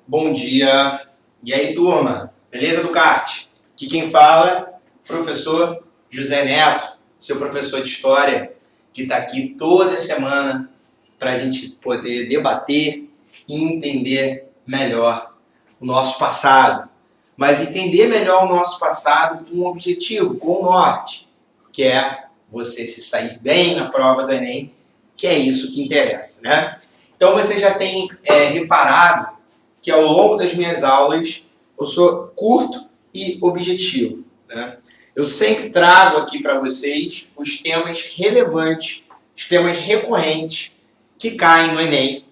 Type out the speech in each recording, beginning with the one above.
Bom dia. E aí, turma? Beleza do kart? Aqui quem fala, professor José Neto, seu professor de História, que está aqui toda semana para a gente poder debater e entender melhor o nosso passado. Mas entender melhor o nosso passado com um objetivo, com o norte, que é você se sair bem na prova do Enem, que é isso que interessa, né? Então você já tem reparado que ao longo das minhas aulas eu sou curto e objetivo, né? Eu sempre trago aqui para vocês os temas relevantes, os temas recorrentes que caem no Enem.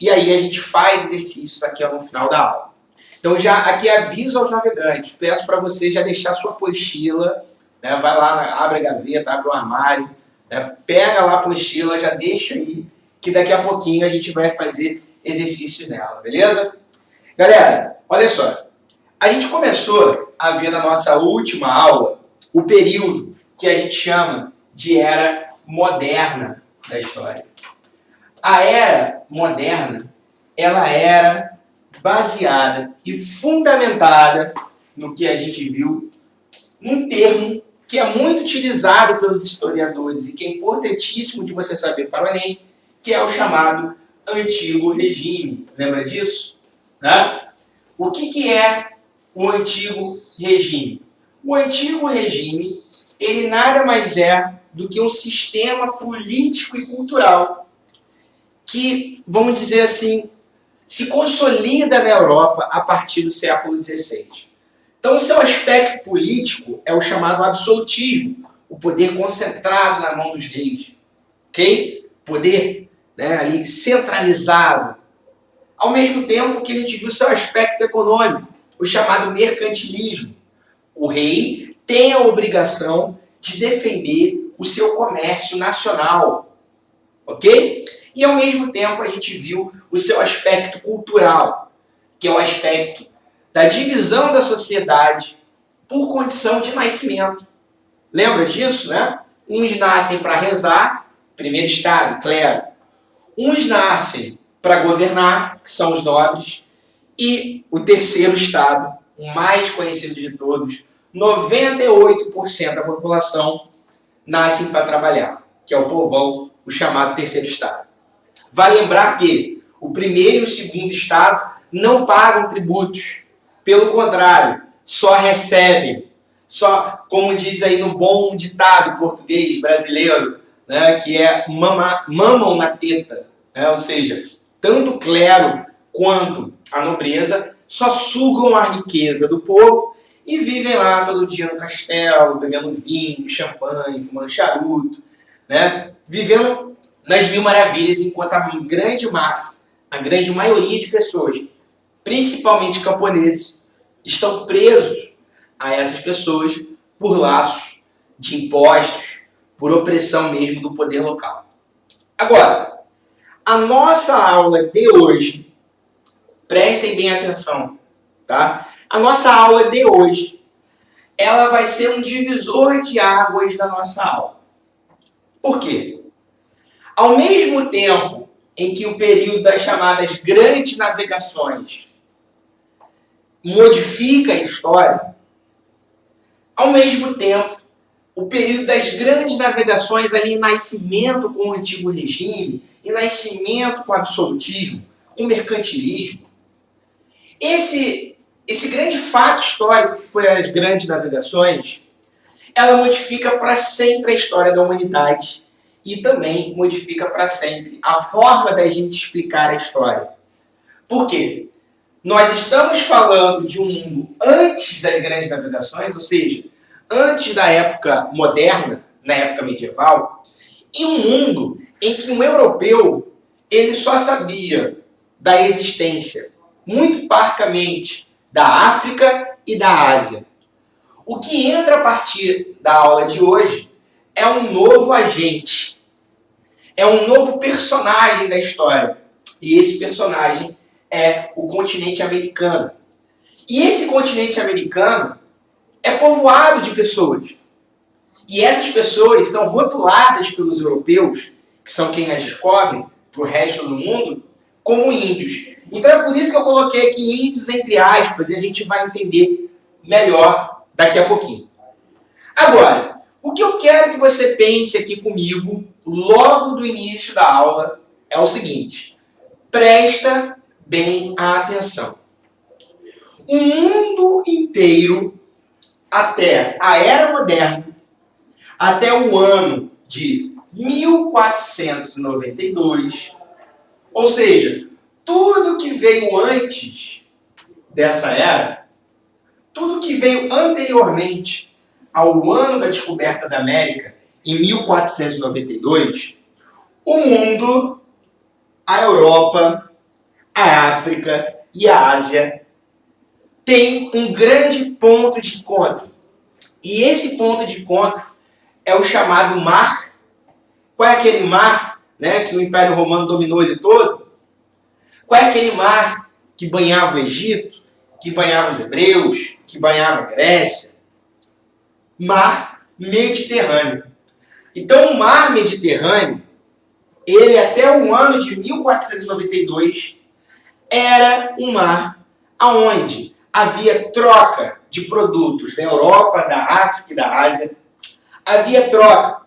E aí a gente faz exercícios aqui no final da aula. Então já aqui aviso aos navegantes, peço para você já deixar sua apostila, né? Vai lá, abre a gaveta, abre o armário, né? Pega lá a apostila, já deixa aí, que daqui a pouquinho a gente vai fazer exercício nela, beleza? Galera, olha só, a gente começou a ver na nossa última aula o período que a gente chama de Era Moderna da história. A Era Moderna, ela era baseada e fundamentada no que a gente viu, um termo que é muito utilizado pelos historiadores e que é importantíssimo de você saber para o Enem, que é o chamado Antigo Regime. Lembra disso? Né? O que é o Antigo Regime? O Antigo Regime, ele nada mais é do que um sistema político e cultural que, vamos dizer assim, se consolida na Europa a partir do século XVI. Então, o seu aspecto político é o chamado absolutismo, o poder concentrado na mão dos reis, ok? Poder, né, ali centralizado. Ao mesmo tempo que a gente viu o seu aspecto econômico, o chamado mercantilismo. O rei tem a obrigação de defender o seu comércio nacional, ok? E ao mesmo tempo a gente viu o seu aspecto cultural, que é o aspecto da divisão da sociedade por condição de nascimento. Lembra disso, né? Uns nascem para rezar, primeiro estado, clero. Uns nascem para governar, que são os nobres. E o terceiro estado, o mais conhecido de todos, 98% da população nascem para trabalhar, que é o povão, o chamado terceiro estado. Vale lembrar que o primeiro e o segundo estado não pagam tributos. Pelo contrário, só recebem. Só, como diz aí no bom ditado português brasileiro, né, que é mamam na teta. Né? Ou seja, tanto o clero quanto a nobreza só sugam a riqueza do povo e vivem lá todo dia no castelo, bebendo vinho, champanhe, fumando charuto, né? Vivendo nas mil maravilhas, enquanto a grande massa, a grande maioria de pessoas, principalmente camponeses, estão presos a essas pessoas por laços de impostos, por opressão mesmo do poder local. Agora, a nossa aula de hoje, prestem bem atenção, tá? A nossa aula de hoje, ela vai ser um divisor de águas da nossa aula. Por quê? Ao mesmo tempo em que o período das chamadas grandes navegações modifica a história, ao mesmo tempo, o período das grandes navegações ali em nascimento com o Antigo Regime, em nascimento com o absolutismo, com o mercantilismo, esse grande fato histórico que foi as grandes navegações, ela modifica para sempre a história da humanidade e também modifica para sempre a forma da gente explicar a história. Por quê? Nós estamos falando de um mundo antes das grandes navegações, ou seja, antes da época moderna, na época medieval, e um mundo em que um europeu ele só sabia da existência, muito parcamente, da África e da Ásia. O que entra a partir da aula de hoje é um novo agente, é um novo personagem da história. E esse personagem é o continente americano. E esse continente americano é povoado de pessoas. E essas pessoas são rotuladas pelos europeus, que são quem as descobrem, para o resto do mundo, como índios. Então é por isso que eu coloquei aqui índios entre aspas, e a gente vai entender melhor daqui a pouquinho. Agora, o que eu quero que você pense aqui comigo, logo do início da aula, é o seguinte: presta bem a atenção. O mundo inteiro, até a Era Moderna, até o ano de 1492, ou seja, tudo que veio antes dessa era, tudo que veio anteriormente ao ano da descoberta da América, em 1492, o mundo, a Europa, a África e a Ásia tem um grande ponto de encontro. E esse ponto de encontro é o chamado mar. Qual é aquele mar, né, que o Império Romano dominou ele todo? Qual é aquele mar que banhava o Egito, que banhava os hebreus, que banhava a Grécia? Mar Mediterrâneo. Então o mar Mediterrâneo, ele até o ano de 1492, era um mar onde havia troca de produtos da Europa, da África e da Ásia. Havia troca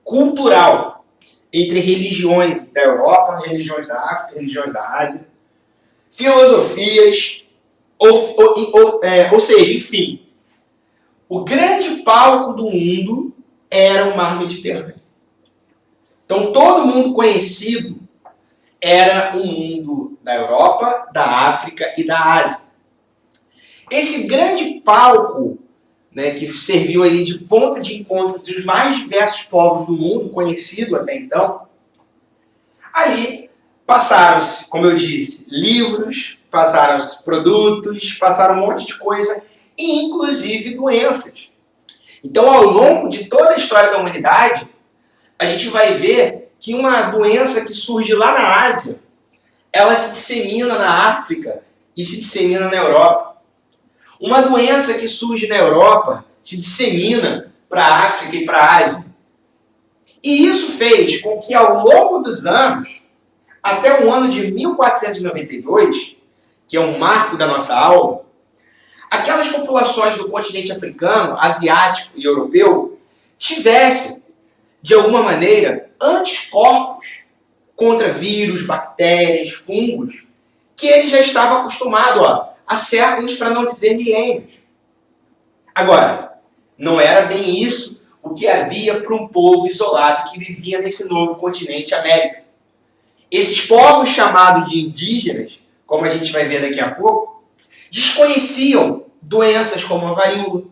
cultural entre religiões da Europa, religiões da África, religiões da Ásia, filosofias, ou seja, enfim, o grande palco do mundo era o mar Mediterrâneo. Então todo mundo conhecido era o mundo da Europa, da África e da Ásia. Esse grande palco, né, que serviu ali de ponto de encontro dos mais diversos povos do mundo, conhecido até então, ali passaram-se, como eu disse, livros, passaram-se produtos, passaram um monte de coisa, e inclusive doenças. Então, ao longo de toda a história da humanidade, a gente vai ver que uma doença que surge lá na Ásia, ela se dissemina na África e se dissemina na Europa. Uma doença que surge na Europa se dissemina para a África e para a Ásia. E isso fez com que, ao longo dos anos, até o ano de 1492, que é um marco da nossa aula, aquelas populações do continente africano, asiático e europeu tivessem, de alguma maneira, anticorpos contra vírus, bactérias, fungos, que ele já estava acostumado há séculos, para não dizer milênios. Agora, não era bem isso o que havia para um povo isolado que vivia nesse novo continente América. Esses povos chamados de indígenas, como a gente vai ver daqui a pouco, desconheciam doenças como a varíola,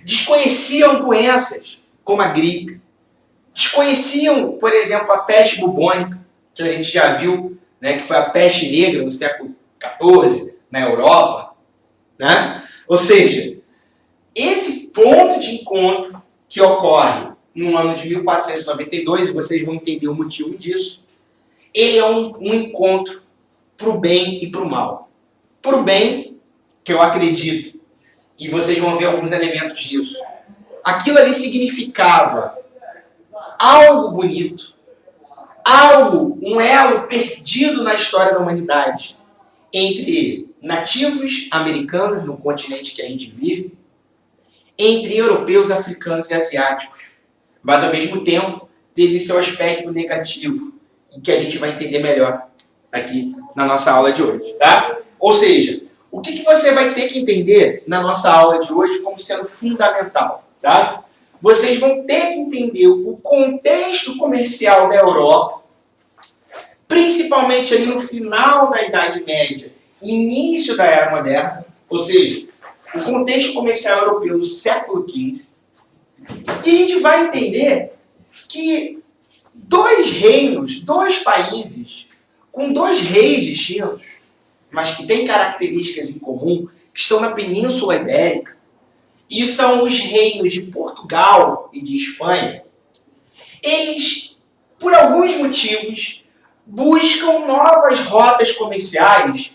desconheciam doenças como a gripe, desconheciam, por exemplo, a peste bubônica, que a gente já viu, né, que foi a peste negra no século XIV, na Europa, né? Ou seja, esse ponto de encontro que ocorre no ano de 1492, e vocês vão entender o motivo disso, ele é um encontro para o bem e para o mal. Para o bem, que eu acredito, e vocês vão ver alguns elementos disso, aquilo ali significava algo bonito, algo, um elo perdido na história da humanidade, entre nativos americanos, no continente que a gente vive, entre europeus, africanos e asiáticos. Mas, ao mesmo tempo, teve seu aspecto negativo, e que a gente vai entender melhor aqui na nossa aula de hoje, tá? Ou seja, o que você vai ter que entender na nossa aula de hoje como sendo fundamental, tá? Vocês vão ter que entender o contexto comercial da Europa, principalmente ali no final da Idade Média, início da Era Moderna, ou seja, o contexto comercial europeu do século XV, e a gente vai entender que dois reinos, dois países, com dois reis distintos, mas que têm características em comum, que estão na Península Ibérica, e são os reinos de Portugal e de Espanha, eles, por alguns motivos, buscam novas rotas comerciais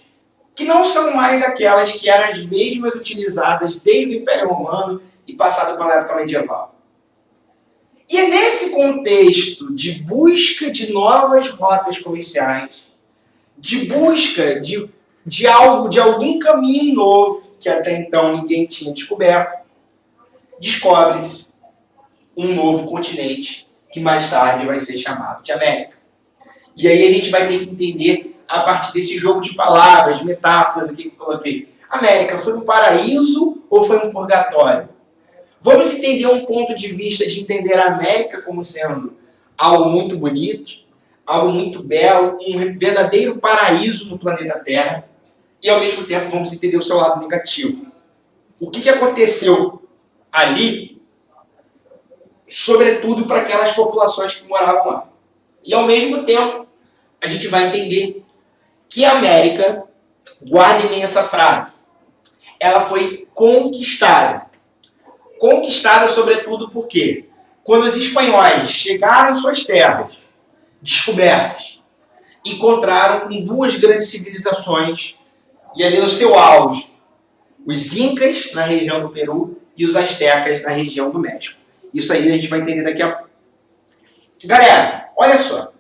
que não são mais aquelas que eram as mesmas utilizadas desde o Império Romano e passado pela época medieval. E é nesse contexto de busca de novas rotas comerciais de busca de algo, de algum caminho novo que até então ninguém tinha descoberto, descobre-se um novo continente que mais tarde vai ser chamado de América. E aí a gente vai ter que entender, a partir desse jogo de palavras, metáforas aqui que eu coloquei, América foi um paraíso ou foi um purgatório? Vamos entender um ponto de vista de entender a América como sendo algo muito bonito, algo muito belo, um verdadeiro paraíso no planeta Terra, e ao mesmo tempo vamos entender o seu lado negativo. O que aconteceu ali, sobretudo para aquelas populações que moravam lá. E ao mesmo tempo, a gente vai entender que a América, guardem bem essa frase, ela foi conquistada. Conquistada sobretudo porque quando os espanhóis chegaram em suas terras, descobertas, encontraram com duas grandes civilizações, e ali no seu auge, os Incas na região do Peru e os Aztecas na região do México. Isso aí a gente vai entender daqui a pouco. Galera, olha só.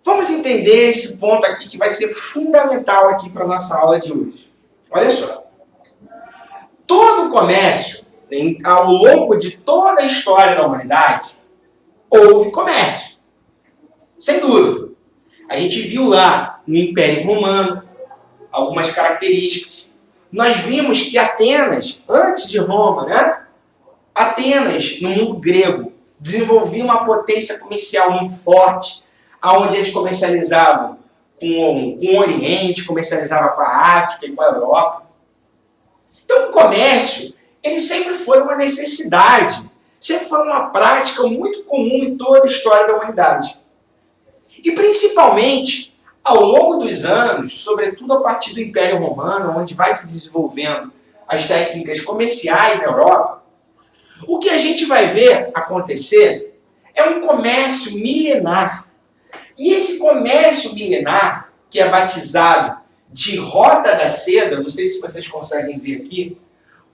Vamos entender esse ponto aqui que vai ser fundamental aqui para a nossa aula de hoje. Olha só. Todo o comércio, ao longo de toda a história da humanidade, houve comércio. Sem dúvida. A gente viu lá no Império Romano algumas características. Nós vimos que Atenas, antes de Roma, né? Atenas, no mundo grego, desenvolvia uma potência comercial muito forte, onde eles comercializavam com o Oriente, comercializavam com a África e com a Europa. Então o comércio, ele sempre foi uma necessidade, sempre foi uma prática muito comum em toda a história da humanidade. E principalmente, ao longo dos anos, sobretudo a partir do Império Romano, onde vai se desenvolvendo as técnicas comerciais na Europa, o que a gente vai ver acontecer é um comércio milenar. E esse comércio milenar, que é batizado de Rota da Seda, não sei se vocês conseguem ver aqui,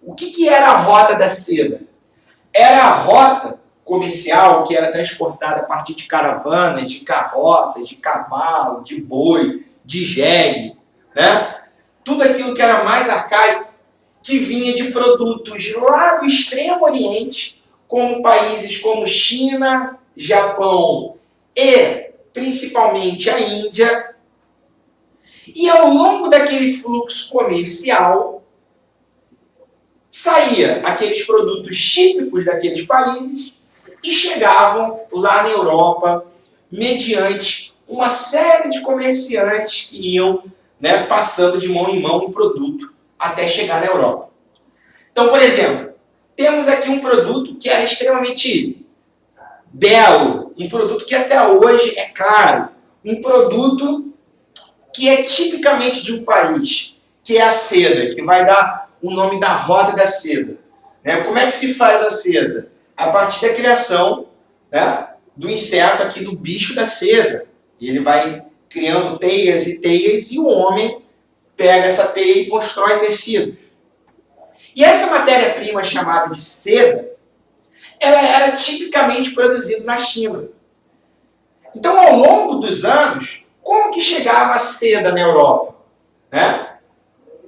o que era a Rota da Seda? Era a rota comercial que era transportada a partir de caravanas, de carroças, de cavalo, de boi, de jegue, né? Tudo aquilo que era mais arcaico, que vinha de produtos lá do Extremo Oriente, como países como China, Japão e principalmente a Índia. E ao longo daquele fluxo comercial, saía aqueles produtos típicos daqueles países e chegavam lá na Europa mediante uma série de comerciantes que iam, né, passando de mão em mão o produto até chegar na Europa. Então, por exemplo, temos aqui um produto que era extremamente belo, um produto que até hoje é caro, um produto que é tipicamente de um país, que é a seda, que vai dar o nome da Roda da Seda. Né? Como é que se faz a seda? A partir da criação, né, do inseto aqui, do bicho da seda. E ele vai criando teias e teias, e o homem pega essa teia e constrói tecido. E essa matéria-prima chamada de seda, ela era tipicamente produzida na China. Então, ao longo dos anos, como que chegava a seda na Europa? Né?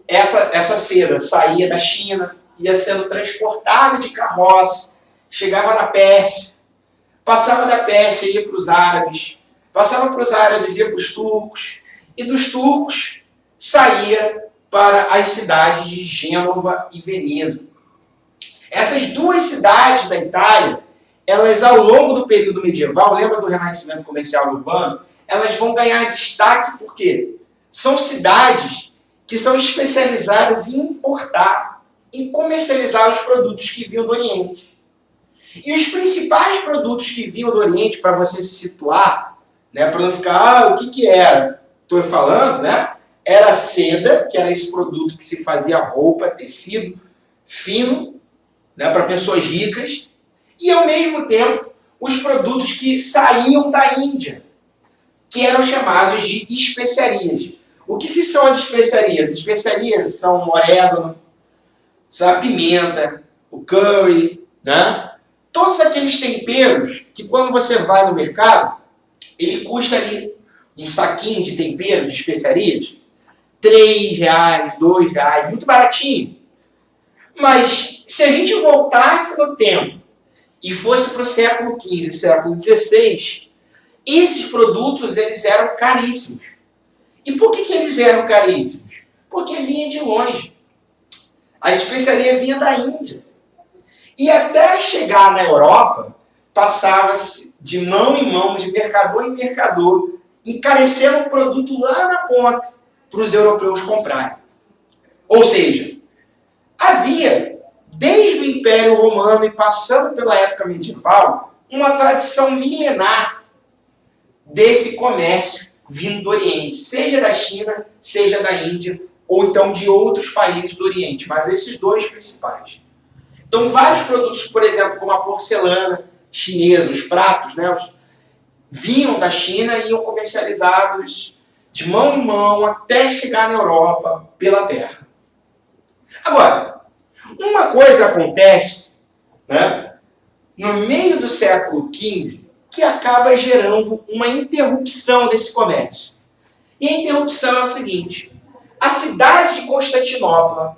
Essa seda saía da China, ia sendo transportada de carroça, chegava na Pérsia, passava da Pérsia e ia para os árabes, passava para os árabes e ia para os turcos, e dos turcos saía para as cidades de Gênova e Veneza. Essas duas cidades da Itália, elas ao longo do período medieval, lembra do renascimento comercial urbano, elas vão ganhar destaque porque são cidades que são especializadas em importar, em comercializar os produtos que vinham do Oriente. E os principais produtos que vinham do Oriente, para você se situar, né, para não ficar, o que era? Estou falando, né? Era seda, que era esse produto que se fazia roupa, tecido fino, né, para pessoas ricas, e ao mesmo tempo os produtos que saíam da Índia, que eram chamados de especiarias. O que são as especiarias? As especiarias são o orégano, a pimenta, o curry, né? Todos aqueles temperos que quando você vai no mercado, ele custa ali um saquinho de tempero, de especiarias, R$ 3, R$ 2, muito baratinho. Mas se a gente voltasse no tempo e fosse para o século XV, século XVI, esses produtos eles eram caríssimos. E por que eles eram caríssimos? Porque vinha de longe. A especiaria vinha da Índia. E até chegar na Europa, passava-se de mão em mão, de mercador em mercador, encarecendo o produto lá na ponta para os europeus comprarem. Ou seja, havia, desde o Império Romano e passando pela época medieval, uma tradição milenar desse comércio vindo do Oriente, seja da China, seja da Índia, ou então de outros países do Oriente, mas esses dois principais. Então, vários produtos, por exemplo, como a porcelana chinesa, os pratos, né, vinham da China e iam comercializados de mão em mão até chegar na Europa pela terra. Agora, uma coisa acontece, né, no meio do século XV que acaba gerando uma interrupção desse comércio. E a interrupção é o seguinte: a cidade de Constantinopla,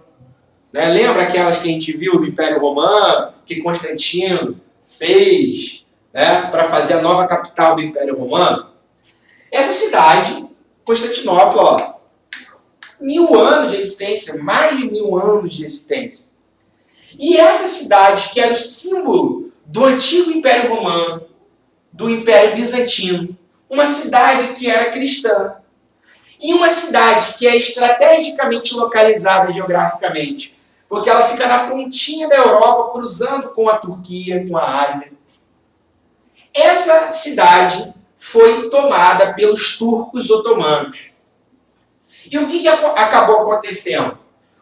né, lembra aquelas que a gente viu do Império Romano, que Constantino fez, né, para fazer a nova capital do Império Romano? Essa cidade, Constantinopla, ó, 1000 anos de existência, mais de 1000 anos de existência. E essa cidade, que era o símbolo do antigo Império Romano, do Império Bizantino, uma cidade que era cristã, e uma cidade que é estrategicamente localizada geograficamente, porque ela fica na pontinha da Europa, cruzando com a Turquia, com a Ásia. Essa cidade foi tomada pelos turcos otomanos. E o que acabou acontecendo?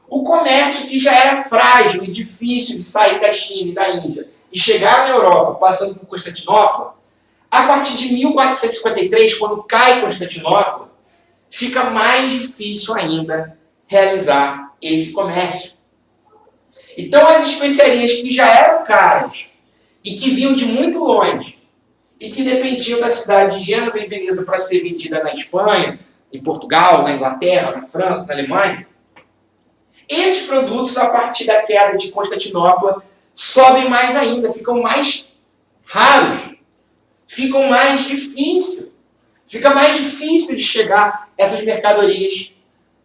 O comércio, que já era frágil e difícil de sair da China e da Índia e chegar na Europa, passando por Constantinopla, a partir de 1453, quando cai Constantinopla, fica mais difícil ainda realizar esse comércio. Então, as especiarias que já eram caras e que vinham de muito longe e que dependiam da cidade de Gênova e Veneza para ser vendida na Espanha, em Portugal, na Inglaterra, na França, na Alemanha, esses produtos, a partir da queda de Constantinopla, sobem mais ainda, ficam mais raros, ficam mais difíceis. Fica mais difícil de chegar essas mercadorias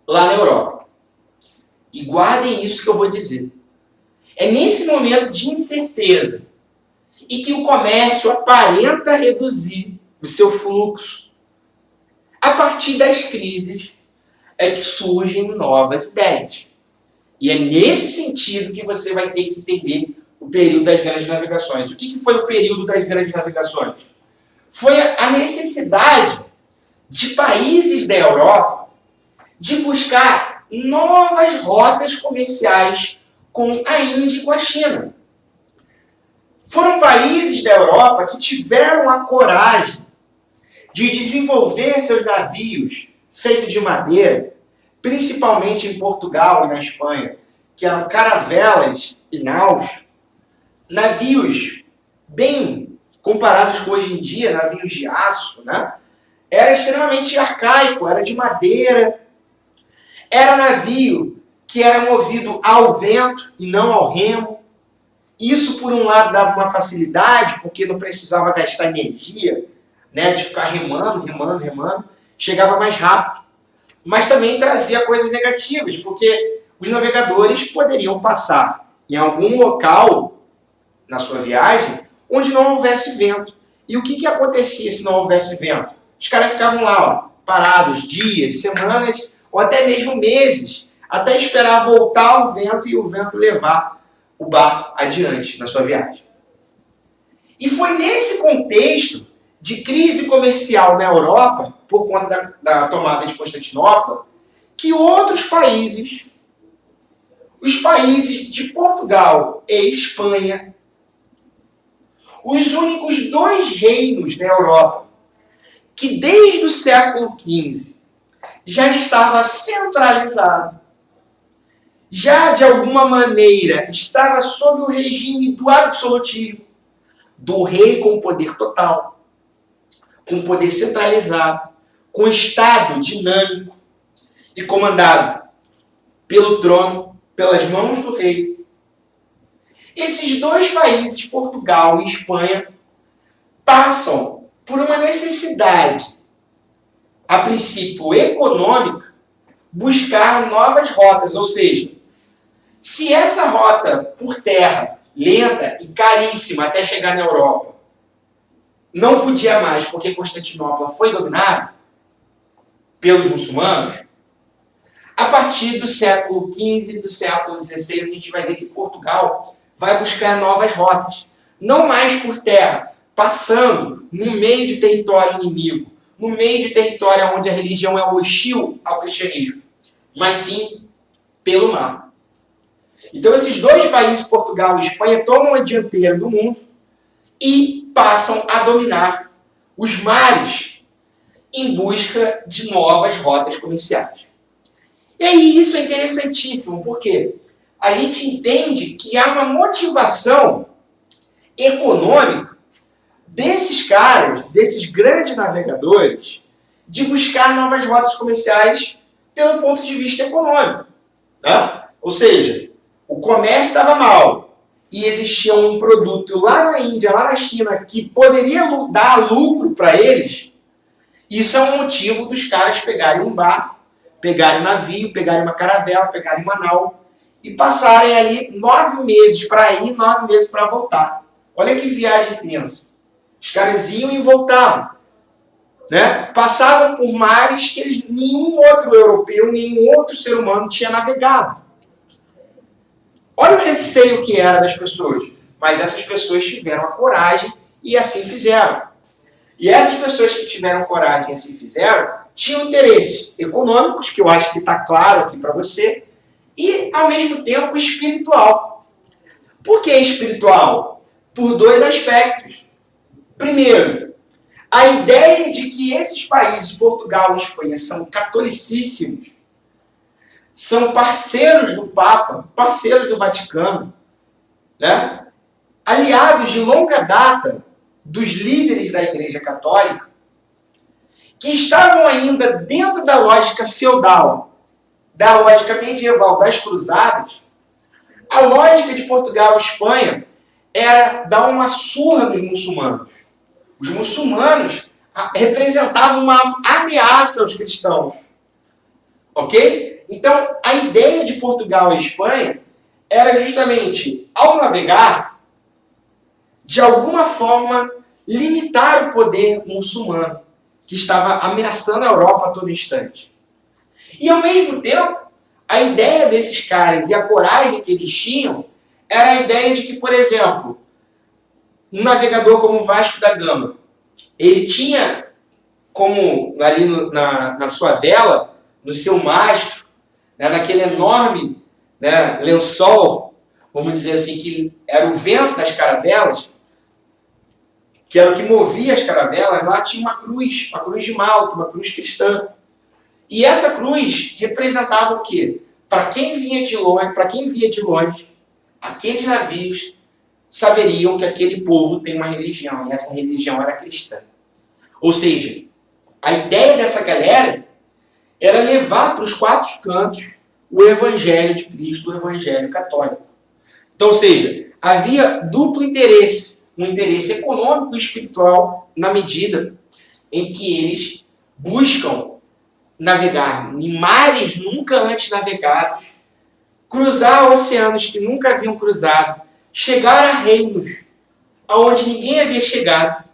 lá na Europa. E guardem isso que eu vou dizer. É nesse momento de incerteza e que o comércio aparenta reduzir o seu fluxo. A partir das crises é que surgem novas ideias. E é nesse sentido que você vai ter que entender o período das grandes navegações. O que foi o período das grandes navegações? Foi a necessidade de países da Europa de buscar novas rotas comerciais com a Índia e com a China. Foram países da Europa que tiveram a coragem de desenvolver seus navios feitos de madeira, principalmente em Portugal e na Espanha, que eram caravelas e naus, navios bem comparados com hoje em dia, navios de aço, né? Era extremamente arcaico, era de madeira, era navio que era movido ao vento e não ao remo. Isso, por um lado, dava uma facilidade, porque não precisava gastar energia, né, de ficar remando, chegava mais rápido. Mas também trazia coisas negativas, porque os navegadores poderiam passar em algum local na sua viagem onde não houvesse vento. E o que acontecia se não houvesse vento? Os caras ficavam lá, ó, parados dias, semanas ou até mesmo meses, até esperar voltar o vento e o vento levar o barco adiante na sua viagem. E foi nesse contexto de crise comercial na Europa, por conta da tomada de Constantinopla, que outros países, os países de Portugal e Espanha, os únicos 2 reinos na Europa, que desde o século XV já estava centralizado, já de alguma maneira estava sob o regime do absolutismo, do rei com poder total, com poder centralizado, com Estado dinâmico e comandado pelo trono, pelas mãos do rei. Esses dois países, Portugal e Espanha, passam por uma necessidade, a princípio econômica, buscar novas rotas, ou seja, se essa rota por terra, lenta e caríssima até chegar na Europa, não podia mais porque Constantinopla foi dominada pelos muçulmanos, a partir do século XV e do século XVI a gente vai ver que Portugal vai buscar novas rotas, não mais por terra, passando no meio de território inimigo, no meio de território onde a religião é hostil ao cristianismo, mas sim pelo mar. Então esses dois países, Portugal e Espanha, tomam a dianteira do mundo e passam a dominar os mares em busca de novas rotas comerciais. E aí isso é interessantíssimo, porque a gente entende que há uma motivação econômica desses caras, desses grandes navegadores, de buscar novas rotas comerciais pelo ponto de vista econômico. Tá? Ou seja, o comércio estava mal e existia um produto lá na Índia, lá na China, que poderia dar lucro para eles. Isso é um motivo dos caras pegarem um barco, pegarem um navio, pegarem uma caravela, pegarem uma nau e passarem ali 9 meses para ir, 9 meses para voltar. Olha que viagem tensa. Os caras iam e voltavam. Né? Passavam por mares que nenhum outro europeu, nenhum outro ser humano tinha navegado. Olha o receio que era das pessoas. Mas essas pessoas tiveram a coragem e assim fizeram. E essas pessoas que tiveram coragem e assim fizeram, tinham interesses econômicos, que eu acho que está claro aqui para você, e, ao mesmo tempo, espiritual. Por que espiritual? Por 2 aspectos. Primeiro, a ideia de que esses países, Portugal e Espanha, são catolicíssimos, são parceiros do Papa, parceiros do Vaticano, né? Aliados de longa data dos líderes da Igreja Católica, que estavam ainda dentro da lógica feudal, da lógica medieval das cruzadas. A lógica de Portugal e Espanha era dar uma surra nos muçulmanos. Os muçulmanos representavam uma ameaça aos cristãos. Ok? Então, a ideia de Portugal e Espanha era justamente, ao navegar, de alguma forma, limitar o poder muçulmano, que estava ameaçando a Europa a todo instante. E, ao mesmo tempo, a ideia desses caras e a coragem que eles tinham era a ideia de que, por exemplo, um navegador como Vasco da Gama, ele tinha como, ali na sua vela, no seu mastro, né, naquele enorme, né, lençol, vamos dizer assim, que era o vento das caravelas, que era o que movia as caravelas, lá tinha uma cruz de Malta, uma cruz cristã. E essa cruz representava o quê? Para quem vinha de longe, aqueles navios saberiam que aquele povo tem uma religião, e essa religião era cristã. Ou seja, a ideia dessa galera era levar para os 4 cantos o Evangelho de Cristo, o Evangelho católico. Então, ou seja, havia duplo interesse, um interesse econômico e espiritual, na medida em que eles buscam navegar em mares nunca antes navegados, cruzar oceanos que nunca haviam cruzado, chegar a reinos aonde ninguém havia chegado.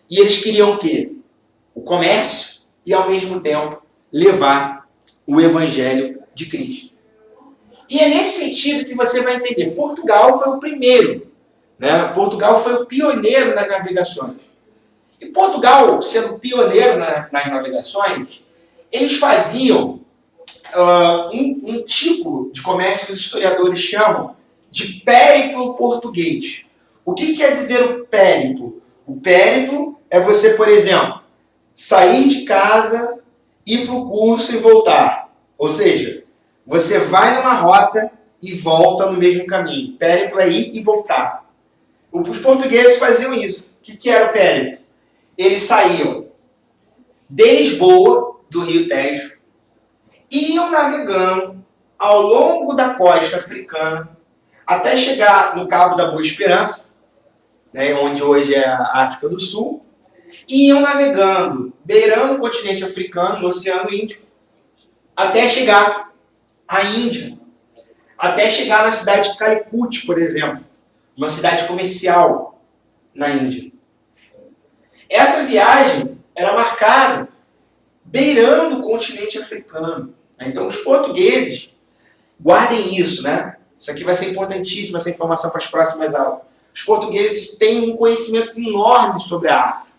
E eles queriam o quê? O comércio e, ao mesmo tempo, levar o Evangelho de Cristo. E é nesse sentido que você vai entender. Portugal foi o primeiro, né? Portugal foi o pioneiro nas navegações. E Portugal, sendo pioneiro nas navegações, eles faziam um tipo de comércio que os historiadores chamam de périplo português. O que quer dizer o périplo? O périplo é você, por exemplo, sair de casa, ir para o curso e voltar. Ou seja, você vai numa rota e volta no mesmo caminho. Périplo é ir e voltar. Os portugueses faziam isso. O que era o périplo? Eles saíam de Lisboa, do Rio Tejo, iam navegando ao longo da costa africana até chegar no Cabo da Boa Esperança, né, onde hoje é a África do Sul, iam navegando, beirando o continente africano, no Oceano Índico, até chegar à Índia, até chegar na cidade de Calicut, por exemplo, uma cidade comercial na Índia. Essa viagem era marcada beirando o continente africano. Então, os portugueses, guardem isso, né? Isso aqui vai ser importantíssimo, essa informação para as próximas aulas. Os portugueses têm um conhecimento enorme sobre a África.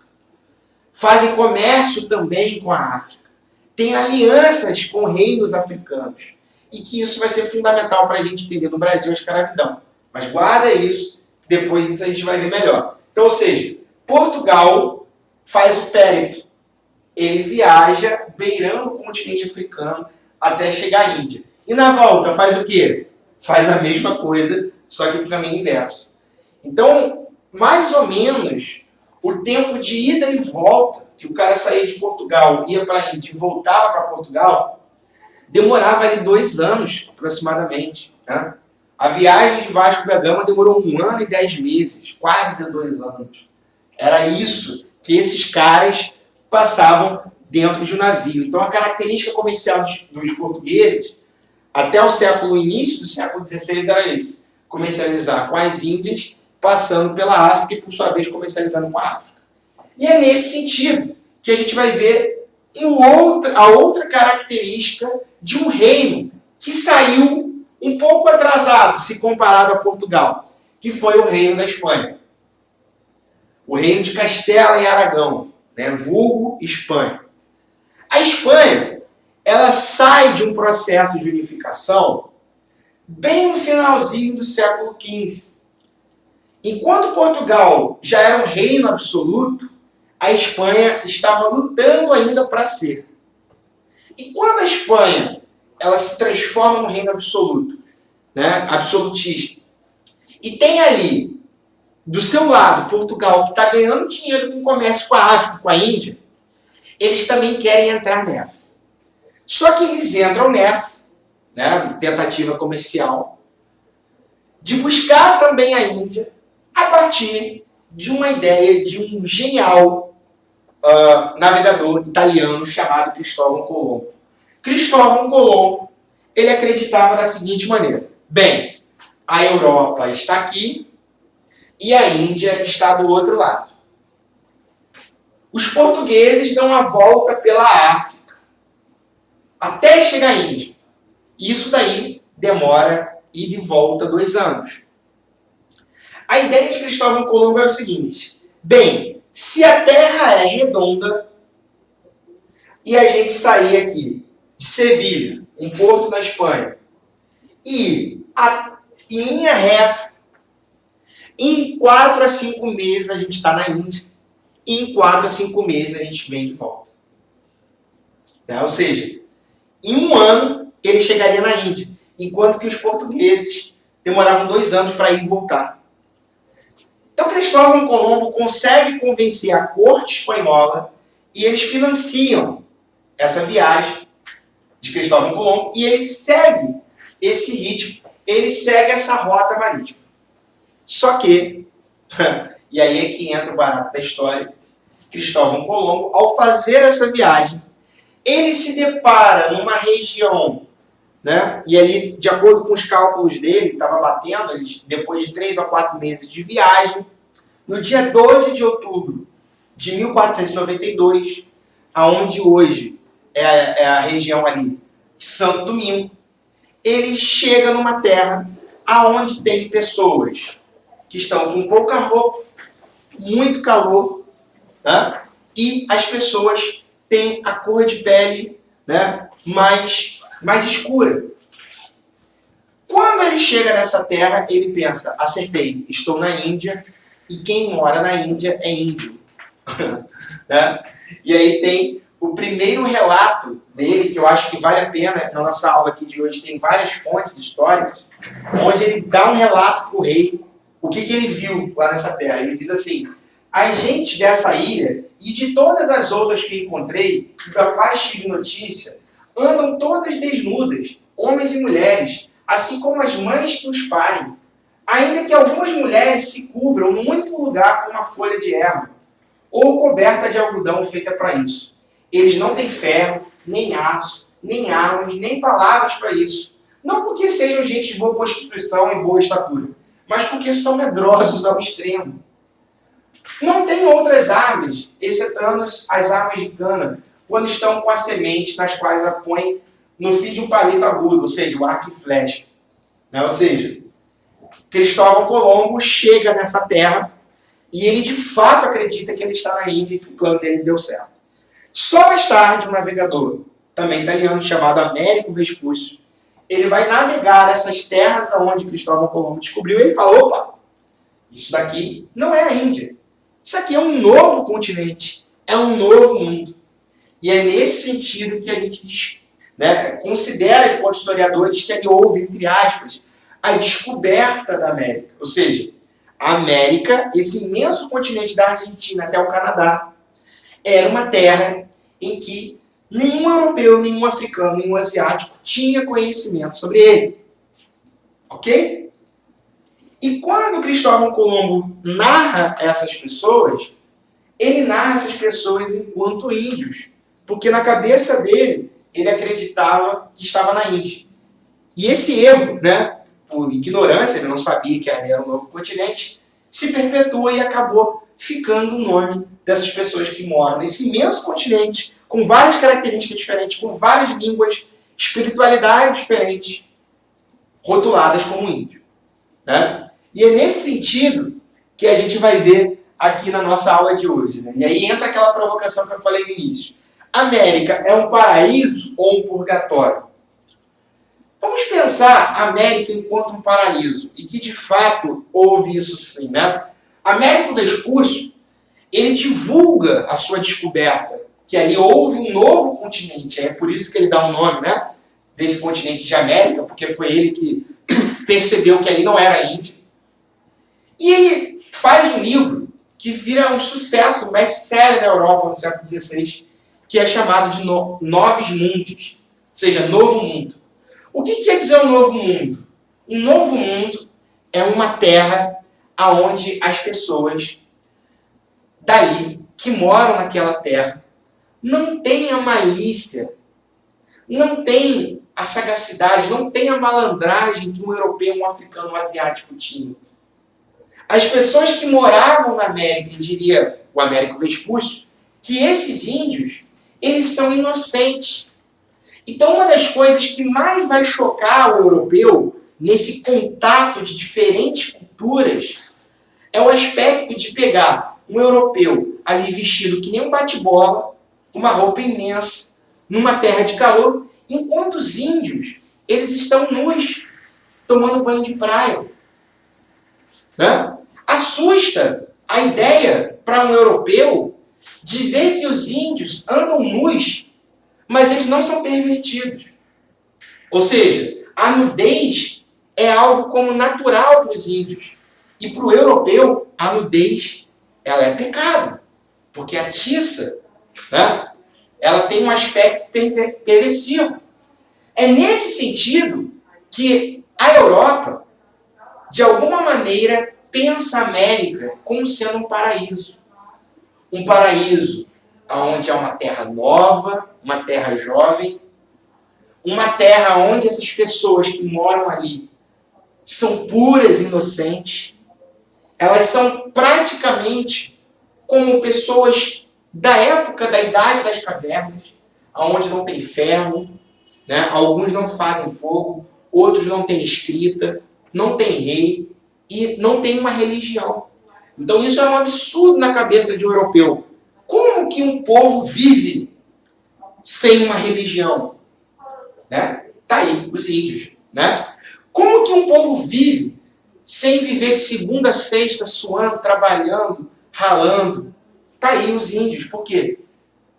Fazem comércio também com a África. Têm alianças com reinos africanos. E que isso vai ser fundamental para a gente entender no Brasil a escravidão. Mas guarda isso, que depois isso a gente vai ver melhor. Então, ou seja, Portugal faz o périplo. Ele viaja beirando o continente africano até chegar à Índia. E na volta faz o quê? Faz a mesma coisa, só que no caminho inverso. Então, mais ou menos, o tempo de ida e volta, que o cara saía de Portugal, ia para a Índia e voltava para Portugal, demorava ali 2 anos, aproximadamente. Né? A viagem de Vasco da Gama demorou 1 ano e 10 meses, quase 2 anos. Era isso que esses caras passavam dentro de um navio. Então, a característica comercial dos portugueses, até o início do século XVI, era isso. Comercializar com as Índias, passando pela África e, por sua vez, comercializando com a África. E é nesse sentido que a gente vai ver a outra característica de um reino que saiu um pouco atrasado, se comparado a Portugal, que foi o reino da Espanha. O reino de Castela e Aragão, né? Vulgo Espanha. A Espanha, ela sai de um processo de unificação bem no finalzinho do século XV. Enquanto Portugal já era um reino absoluto, a Espanha estava lutando ainda para ser. E quando a Espanha ela se transforma num reino absoluto, né, absolutista, e tem ali, do seu lado, Portugal, que está ganhando dinheiro com o comércio com a África e com a Índia, eles também querem entrar nessa. Só que eles entram nessa, né, tentativa comercial, de buscar também a Índia a partir de uma ideia de um genial navegador italiano chamado Cristóvão Colombo. Cristóvão Colombo, ele acreditava da seguinte maneira: bem, a Europa está aqui e a Índia está do outro lado. Os portugueses dão a volta pela África até chegar à Índia. Isso daí demora ida e volta 2 anos. A ideia de Cristóvão Colombo é o seguinte: bem, se a Terra é redonda e a gente sair aqui de Sevilha, um porto da Espanha, e em linha reta, em 4 a 5 meses a gente está na Índia, e em 4 a 5 meses a gente vem de volta. Né? Ou seja, em 1 ano ele chegaria na Índia, enquanto que os portugueses demoravam 2 anos para ir e voltar. Então Cristóvão Colombo consegue convencer a corte espanhola e eles financiam essa viagem de Cristóvão Colombo e ele segue esse ritmo, ele segue essa rota marítima. Só que, e aí é que entra o barato da história, Cristóvão Colombo, ao fazer essa viagem, ele se depara numa região, né? E ali, de acordo com os cálculos dele, estava batendo, depois de 3 a 4 meses de viagem, no dia 12 de outubro de 1492, aonde hoje é a região ali de Santo Domingo, ele chega numa terra aonde tem pessoas que estão com pouca roupa, muito calor, né? E as pessoas têm a cor de pele, né, mais escura. Quando ele chega nessa terra, ele pensa: acertei, estou na Índia e quem mora na Índia é índio. Né? E aí tem o primeiro relato dele, que eu acho que vale a pena, na nossa aula aqui de hoje tem várias fontes históricas, onde ele dá um relato para o rei, o que ele viu lá nessa terra. Ele diz assim: as gentes dessa ilha e de todas as outras que encontrei, da quais tive notícia, andam todas desnudas, homens e mulheres, assim como as mães que os parem. Ainda que algumas mulheres se cubram num único lugar com uma folha de erva, ou coberta de algodão feita para isso. Eles não têm ferro, nem aço, nem armas, nem palavras para isso. Não porque sejam gente de boa constituição e boa estatura, mas porque são medrosos ao extremo. Não têm outras armas, excetuando as armas de cana, quando estão com a semente nas quais a põem no fim de um palito agudo, ou seja, o arco e flecha. Ou seja, Cristóvão Colombo chega nessa terra e ele de fato acredita que ele está na Índia e que o plano dele deu certo. Só mais tarde, um navegador, também italiano, chamado Américo Vespucci, ele vai navegar essas terras aonde Cristóvão Colombo descobriu e ele fala, opa, isso daqui não é a Índia. Isso aqui é um novo continente, é um novo mundo. E é nesse sentido que a gente diz, considera, enquanto historiadores, que ali houve, entre aspas, a descoberta da América. Ou seja, a América, esse imenso continente da Argentina até o Canadá, era uma terra em que nenhum europeu, nenhum africano, nenhum asiático tinha conhecimento sobre ele. Ok? E quando Cristóvão Colombo narra essas pessoas, ele narra essas pessoas enquanto índios, porque na cabeça dele, ele acreditava que estava na Índia. E esse erro, por ignorância, ele não sabia que ali era um novo continente, se perpetua e acabou ficando o nome dessas pessoas que moram nesse imenso continente, com várias características diferentes, com várias línguas, espiritualidades diferentes, rotuladas como índio. E é nesse sentido que a gente vai ver aqui na nossa aula de hoje. E aí entra aquela provocação que eu falei no início. América é um paraíso ou um purgatório? Vamos pensar a América enquanto um paraíso, e que de fato houve isso sim. Américo Vespucci, ele divulga a sua descoberta, que ali houve um novo continente, é por isso que ele dá o nome desse continente de América, porque foi ele que percebeu que ali não era a Índia. E ele faz um livro que vira um sucesso, um best-seller na Europa no século XVI, que é chamado de Novos Mundos, ou seja, Novo Mundo. O que quer dizer um novo mundo? Um novo mundo é uma terra onde as pessoas dali, que moram naquela terra, não têm a malícia, não têm a sagacidade, não têm a malandragem que um europeu, um africano, um asiático tinha. As pessoas que moravam na América, eu diria o Américo Vespucci, que esses índios, eles são inocentes. Então, uma das coisas que mais vai chocar o europeu nesse contato de diferentes culturas é o aspecto de pegar um europeu ali vestido que nem um bate-bola, com uma roupa imensa, numa terra de calor, enquanto os índios, eles estão nus, tomando banho de praia. Assusta a ideia para um europeu de ver que os índios andam nus, mas eles não são pervertidos. Ou seja, a nudez é algo como natural para os índios. E para o europeu, a nudez ela é pecado. Porque a tiça, ela tem um aspecto perversivo. É nesse sentido que a Europa, de alguma maneira, pensa a América como sendo um paraíso. Um paraíso onde há uma terra nova, uma terra jovem, uma terra onde essas pessoas que moram ali são puras e inocentes. Elas são praticamente como pessoas da época, da Idade das Cavernas, onde não tem ferro, alguns não fazem fogo, outros não têm escrita, não tem rei e não tem uma religião. Então isso é um absurdo na cabeça de um europeu. Como que um povo vive sem uma religião? Tá aí, os índios. Como que um povo vive sem viver de segunda a sexta, suando, trabalhando, ralando? Tá aí os índios. Por quê?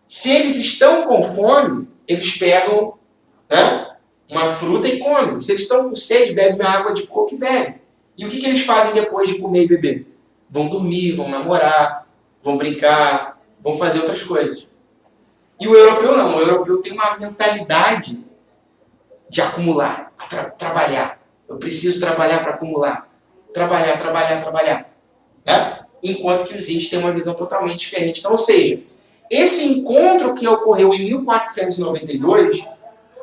Se eles estão com fome, eles pegam uma fruta e comem. Se eles estão com sede, bebem água de coco e bebem. E o que eles fazem depois de comer e beber? Vão dormir, vão namorar, vão brincar, vão fazer outras coisas. E o europeu não. O europeu tem uma mentalidade de acumular, trabalhar. Eu preciso trabalhar para acumular. Trabalhar. Né? Enquanto que os índios têm uma visão totalmente diferente. Então, ou seja, esse encontro que ocorreu em 1492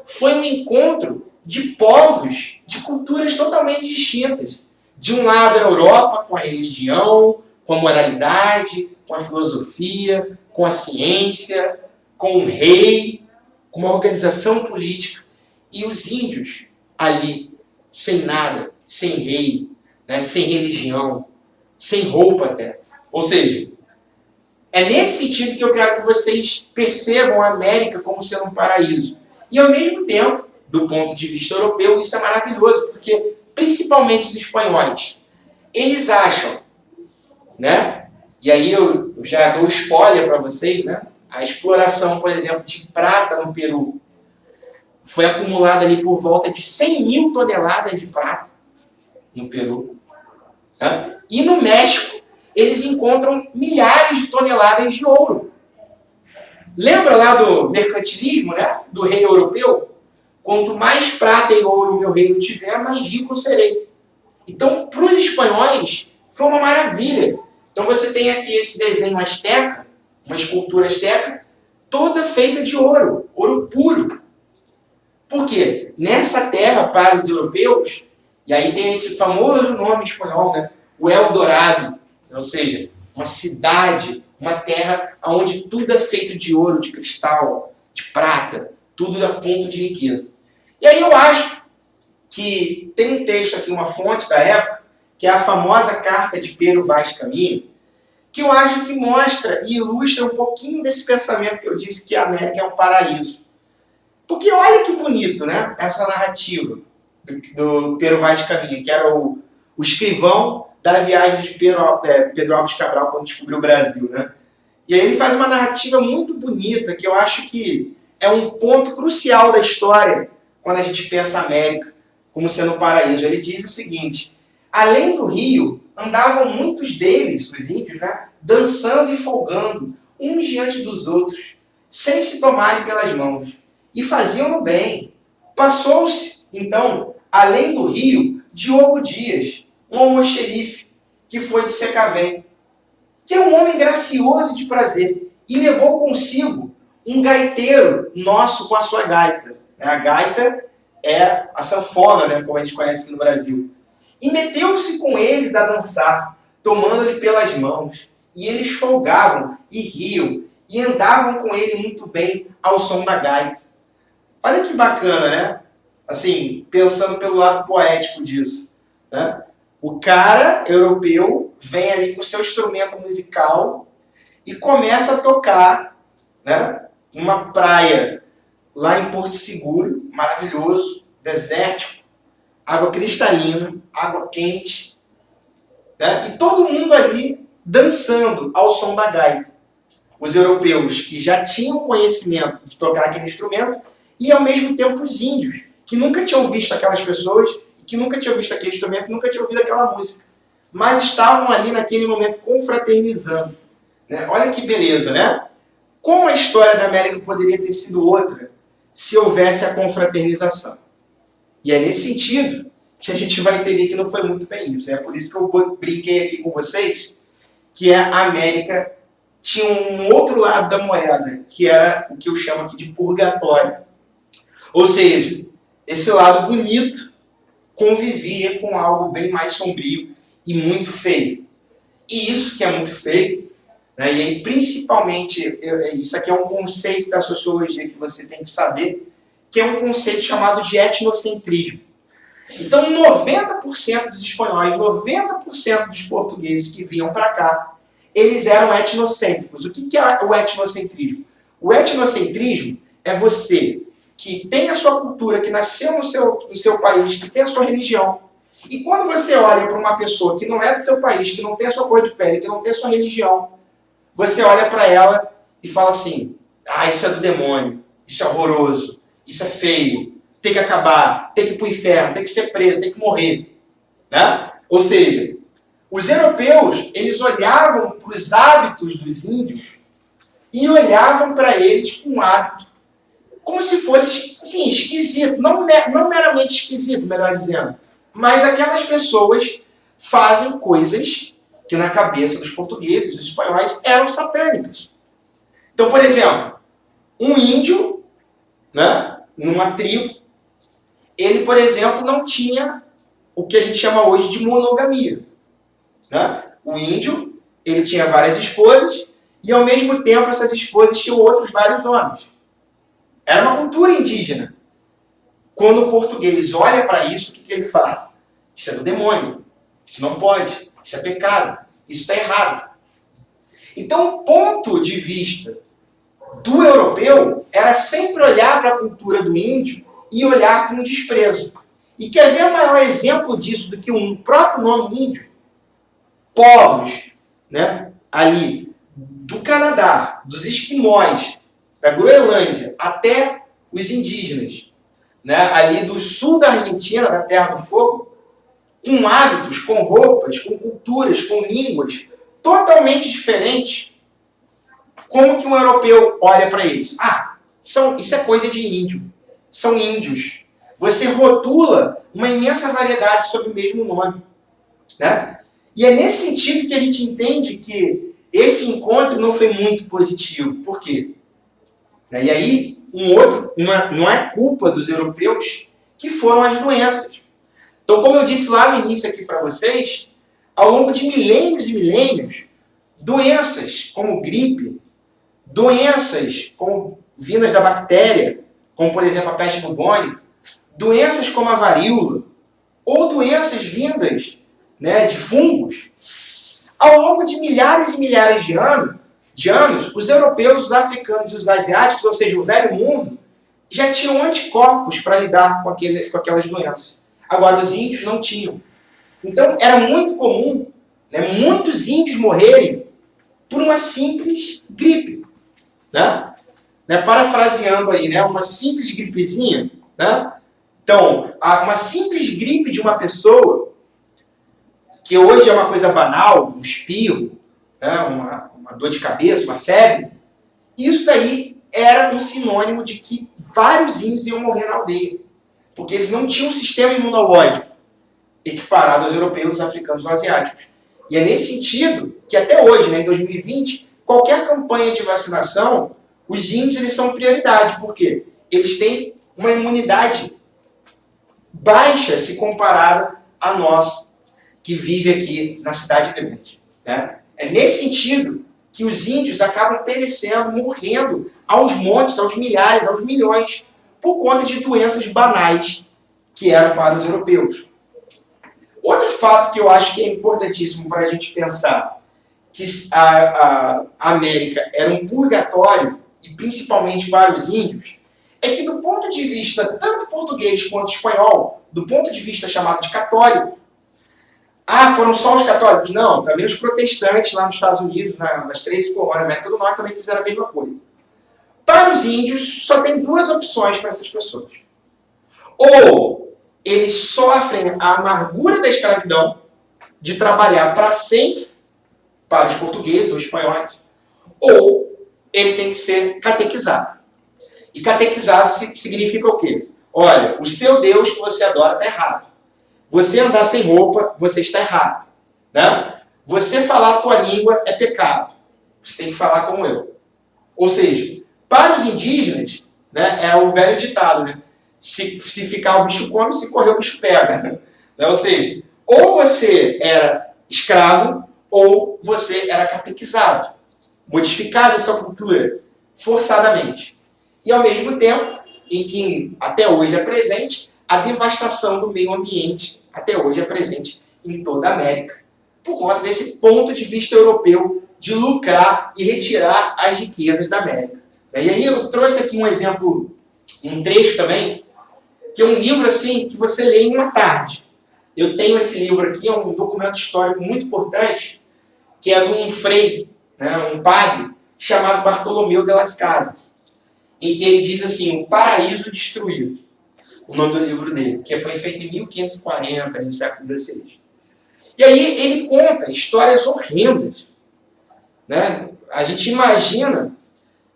foi um encontro de povos, de culturas totalmente distintas. De um lado a Europa, com a religião, com a moralidade, com a filosofia, com a ciência, com o rei, com uma organização política. E os índios ali, sem nada, sem rei, né, sem religião, sem roupa até. Ou seja, é nesse sentido que eu quero que vocês percebam a América como sendo um paraíso. E ao mesmo tempo, do ponto de vista europeu, isso é maravilhoso, porque principalmente os espanhóis, eles acham, né? E aí eu já dou spoiler para vocês, né? A exploração, por exemplo, de prata no Peru foi acumulada ali por volta de 100 mil toneladas de prata no Peru. Né? E no México, eles encontram milhares de toneladas de ouro. Lembra lá do mercantilismo, né? Do rei europeu? Quanto mais prata e ouro o meu reino tiver, mais rico eu serei. Então, para os espanhóis, foi uma maravilha. Então você tem aqui esse desenho asteca, uma escultura asteca, toda feita de ouro, ouro puro. Por quê? Nessa terra, para os europeus, e aí tem esse famoso nome espanhol, né? O Eldorado, ou seja, uma cidade, uma terra onde tudo é feito de ouro, de cristal, de prata, tudo a ponto de riqueza. E aí eu acho que tem um texto aqui, uma fonte da época, que é a famosa carta de Pero Vaz Caminha, que eu acho que mostra e ilustra um pouquinho desse pensamento que eu disse que a América é um paraíso. Porque olha que bonito, né? Essa narrativa do Pero Vaz Caminha, que era o escrivão da viagem de Pedro Álvares Cabral quando descobriu o Brasil, né? E aí ele faz uma narrativa muito bonita, que eu acho que é um ponto crucial da história quando a gente pensa a América como sendo um paraíso. Ele diz o seguinte: além do rio, andavam muitos deles, os índios, né, dançando e folgando, uns diante dos outros, sem se tomarem pelas mãos, e faziam-no bem. Passou-se, então, além do rio, Diogo Dias, um almoxerife, que foi de Secavém, que é um homem gracioso e de prazer, e levou consigo um gaiteiro nosso com a sua gaita. A gaita é a sanfona, né, como a gente conhece aqui no Brasil. E meteu-se com eles a dançar, tomando-lhe pelas mãos. E eles folgavam e riam, e andavam com ele muito bem ao som da gaita. Olha que bacana, né? Assim, pensando pelo lado poético disso. Né? O cara europeu vem ali com seu instrumento musical e começa a tocar, né, uma praia lá em Porto Seguro, maravilhoso, desértico, água cristalina, água quente, né? E todo mundo ali dançando ao som da gaita. Os europeus que já tinham conhecimento de tocar aquele instrumento e ao mesmo tempo os índios, que nunca tinham visto aquelas pessoas, que nunca tinham visto aquele instrumento, nunca tinham ouvido aquela música, mas estavam ali naquele momento confraternizando. Né? Olha que beleza, né? Como a história da América poderia ter sido outra se houvesse a confraternização? E é nesse sentido que a gente vai entender que não foi muito bem isso. É por isso que eu brinquei aqui com vocês que a América tinha um outro lado da moeda, que era o que eu chamo aqui de purgatório. Ou seja, esse lado bonito convivia com algo bem mais sombrio e muito feio. E isso que é muito feio, né, e aí principalmente, isso aqui é um conceito da sociologia que você tem que saber, que é um conceito chamado de etnocentrismo. Então 90% dos espanhóis, 90% dos portugueses que vinham para cá, eles eram etnocêntricos. O que é o etnocentrismo? O etnocentrismo é você que tem a sua cultura, que nasceu no seu país, que tem a sua religião. E quando você olha para uma pessoa que não é do seu país, que não tem a sua cor de pele, que não tem a sua religião, você olha para ela e fala assim: ah, isso é do demônio, isso é horroroso, isso é feio, tem que acabar, tem que ir para o inferno, tem que ser preso, tem que morrer. Né? Ou seja, os europeus, eles olhavam para os hábitos dos índios e olhavam para eles com hábito, como se fosse, assim, esquisito, não meramente esquisito, melhor dizendo, mas aquelas pessoas fazem coisas que na cabeça dos portugueses, dos espanhóis, eram satânicas. Então, por exemplo, um índio, né, numa tribo, ele, por exemplo, não tinha o que a gente chama hoje de monogamia. Né? O índio, ele tinha várias esposas e, ao mesmo tempo, essas esposas tinham outros vários homens. Era uma cultura indígena. Quando o português olha para isso, o que ele fala? Isso é do demônio. Isso não pode. Isso é pecado. Isso está errado. Então, o ponto de vista do europeu era sempre olhar para a cultura do índio e olhar com desprezo. E quer ver o maior exemplo disso do que um próprio nome índio? Povos, né, ali do Canadá, dos esquimós, da Groenlândia, até os indígenas, né, ali do sul da Argentina, da Terra do Fogo, com hábitos, com roupas, com culturas, com línguas totalmente diferentes. Como que um europeu olha para eles? Isso é coisa de índio. São índios. Você rotula uma imensa variedade sob o mesmo nome. Né? E é nesse sentido que a gente entende que esse encontro não foi muito positivo. Por quê? E aí, não é culpa dos europeus que foram as doenças. Então, como eu disse lá no início aqui para vocês, ao longo de milênios e milênios, doenças como gripe, doenças como vindas da bactéria, como por exemplo a peste bubônica, doenças como a varíola, ou doenças vindas, né, de fungos, ao longo de milhares e milhares de anos, os europeus, os africanos e os asiáticos, ou seja, o velho mundo, já tinham anticorpos para lidar com aquelas doenças. Agora, os índios não tinham. Então, era muito comum, né, muitos índios morrerem por uma simples gripe. Né? Parafraseando aí, né, uma simples gripezinha. Né? Então, uma simples gripe de uma pessoa, que hoje é uma coisa banal, um espirro, né, uma dor de cabeça, uma febre, isso daí era um sinônimo de que vários índios iam morrer na aldeia. Porque eles não tinham um sistema imunológico equiparado aos europeus, africanos ou asiáticos. E é nesse sentido que até hoje, né, em 2020, qualquer campanha de vacinação, os índios eles são prioridade. Por quê? Eles têm uma imunidade baixa se comparada a nós, que vive aqui na cidade grande. Né? É nesse sentido que os índios acabam perecendo, morrendo aos montes, aos milhares, aos milhões, por conta de doenças banais que eram para os europeus. Outro fato que eu acho que é importantíssimo para a gente pensar, que a América era um purgatório, e principalmente para os índios, é que do ponto de vista tanto português quanto espanhol, do ponto de vista chamado de católico, foram só os católicos? Não, também os protestantes lá nos Estados Unidos, nas 13 colônias da América do Norte, também fizeram a mesma coisa. Para os índios, só tem duas opções para essas pessoas. Ou eles sofrem a amargura da escravidão, de trabalhar para sempre para os portugueses ou espanhóis, ou ele tem que ser catequizado. E catequizado significa o quê? Olha, o seu Deus que você adora está errado. Você andar sem roupa, você está errado. Né? Você falar a tua língua é pecado. Você tem que falar como eu. Ou seja, para os indígenas, né, é o velho ditado, né? Se ficar o bicho come, se correr o bicho pega. Né? Ou seja, ou você era escravo, ou você era catequizado. Modificada a sua cultura, forçadamente. E ao mesmo tempo, em que até hoje é presente, a devastação do meio ambiente até hoje é presente em toda a América, por conta desse ponto de vista europeu de lucrar e retirar as riquezas da América. E aí eu trouxe aqui um exemplo, um trecho também, que é um livro assim que você lê em uma tarde. Eu tenho esse livro aqui, é um documento histórico muito importante, que é de um frei, né, um padre, chamado Bartolomeu de las Casas, em que ele diz assim, O Paraíso Destruído, o nome do livro dele, que foi feito em 1540, no século XVI. E aí ele conta histórias horrendas. Né? A gente imagina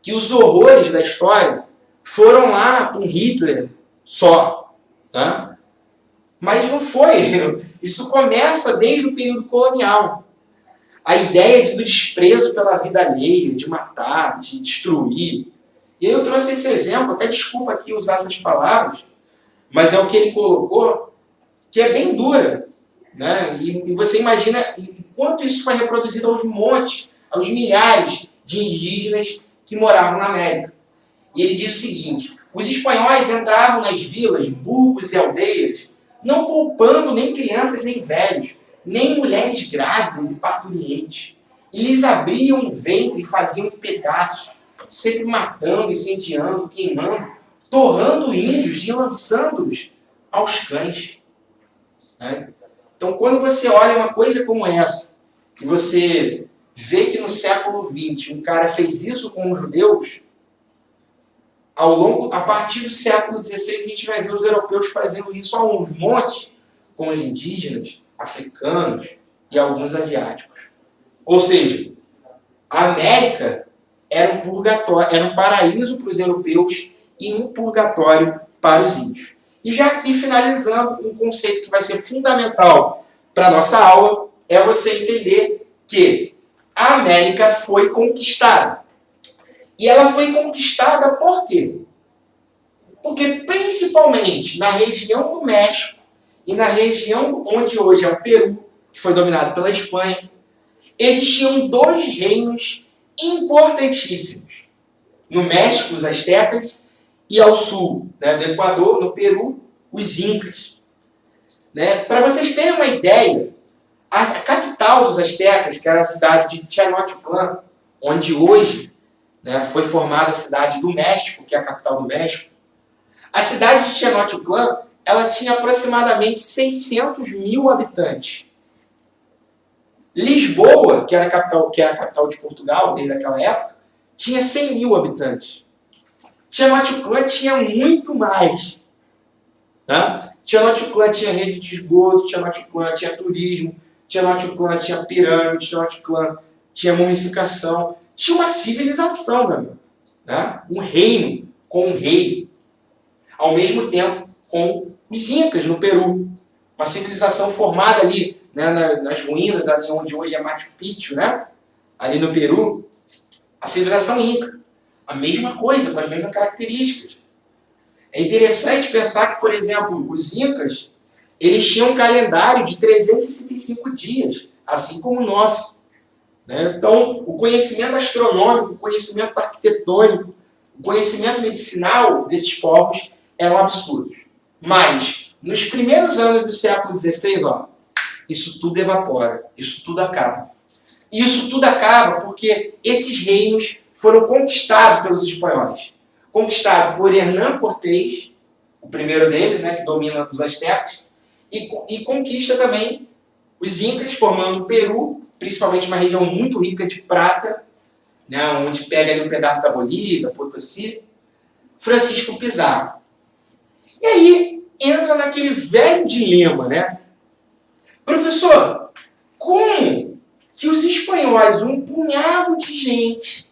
que os horrores da história foram lá com Hitler só. Tá? Mas não foi. Isso começa desde o período colonial. A ideia do desprezo pela vida alheia, de matar, de destruir. E aí eu trouxe esse exemplo, até desculpa aqui usar essas palavras, mas é o que ele colocou, que é bem dura. Né? E você imagina quanto isso foi reproduzido aos montes, aos milhares de indígenas que moravam na América. E ele diz o seguinte: os espanhóis entravam nas vilas, burgos e aldeias, não poupando nem crianças nem velhos, nem mulheres grávidas e parturientes. E lhes abriam o ventre e faziam pedaços, sempre matando, incendiando, queimando, torrando índios e lançando-os aos cães. Né? Então, quando você olha uma coisa como essa, que você vê que no século XX um cara fez isso com os judeus, a partir do século XVI a gente vai ver os europeus fazendo isso a uns montes com os indígenas, africanos e alguns asiáticos. Ou seja, a América era um purgatório, era um paraíso para os europeus e um purgatório para os índios. E já aqui finalizando, um conceito que vai ser fundamental para a nossa aula é você entender que a América foi conquistada. E ela foi conquistada por quê? Porque principalmente na região do México e na região onde hoje é o Peru, que foi dominado pela Espanha, existiam dois reinos importantíssimos. No México, os astecas, e ao sul, né, do Equador, no Peru, os incas. Né? Para vocês terem uma ideia, a capital dos astecas, que era a cidade de Tenochtitlan, onde hoje, né, foi formada a cidade do México, que é a capital do México, a cidade de Tenochtitlan, ela tinha aproximadamente 600 mil habitantes. Lisboa, que é a capital de Portugal desde aquela época, tinha 100 mil habitantes. Tenochtitlan tinha muito mais. Tá? Tenochtitlan tinha rede de esgoto, Tenochtitlan tinha turismo, Tenochtitlan tinha pirâmide, Tenochtitlan tinha mumificação. Tinha uma civilização, meu amigo. Tá? Um reino com um rei. Ao mesmo tempo com os incas no Peru. Uma civilização formada ali, né, nas ruínas, ali onde hoje é Machu Picchu, né? Ali no Peru. A civilização inca. A mesma coisa, com as mesmas características. É interessante pensar que, por exemplo, os incas, eles tinham um calendário de 365 dias, assim como o nosso. Né? Então, o conhecimento astronômico, o conhecimento arquitetônico, o conhecimento medicinal desses povos eram absurdos. Mas, nos primeiros anos do século XVI, isso tudo evapora, isso tudo acaba. E isso tudo acaba porque esses reinos foram conquistados pelos espanhóis. Conquistado por Hernán Cortés, o primeiro deles, né, que domina os astecas, e conquista também os incas, formando o Peru, principalmente uma região muito rica de prata, né, onde pega ali um pedaço da Bolívia, Potosí, Francisco Pizarro. E aí entra naquele velho dilema, né? Professor, como que os espanhóis, um punhado de gente,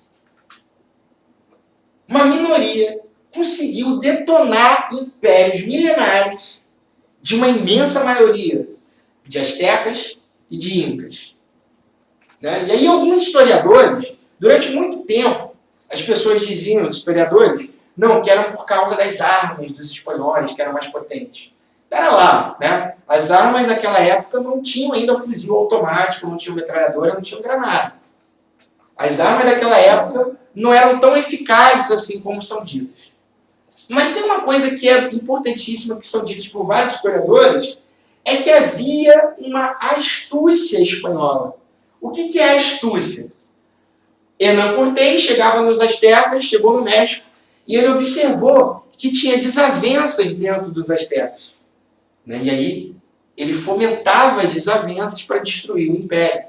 uma minoria, conseguiu detonar impérios milenares de uma imensa maioria de astecas e de incas? Né? E aí alguns historiadores, durante muito tempo, as pessoas diziam, os historiadores, não, que eram por causa das armas dos espanhóis, que eram mais potentes. Pera lá, né? As armas naquela época não tinham ainda fuzil automático, não tinham metralhadora, não tinham granada. As armas daquela época não eram tão eficazes assim como são ditas. Mas tem uma coisa que é importantíssima, que são ditas por vários historiadores, é que havia uma astúcia espanhola. O que é a astúcia? Hernán Cortés chegava nos astecas, chegou no México, e ele observou que tinha desavenças dentro dos astecas. Né? E aí ele fomentava as desavenças para destruir o império.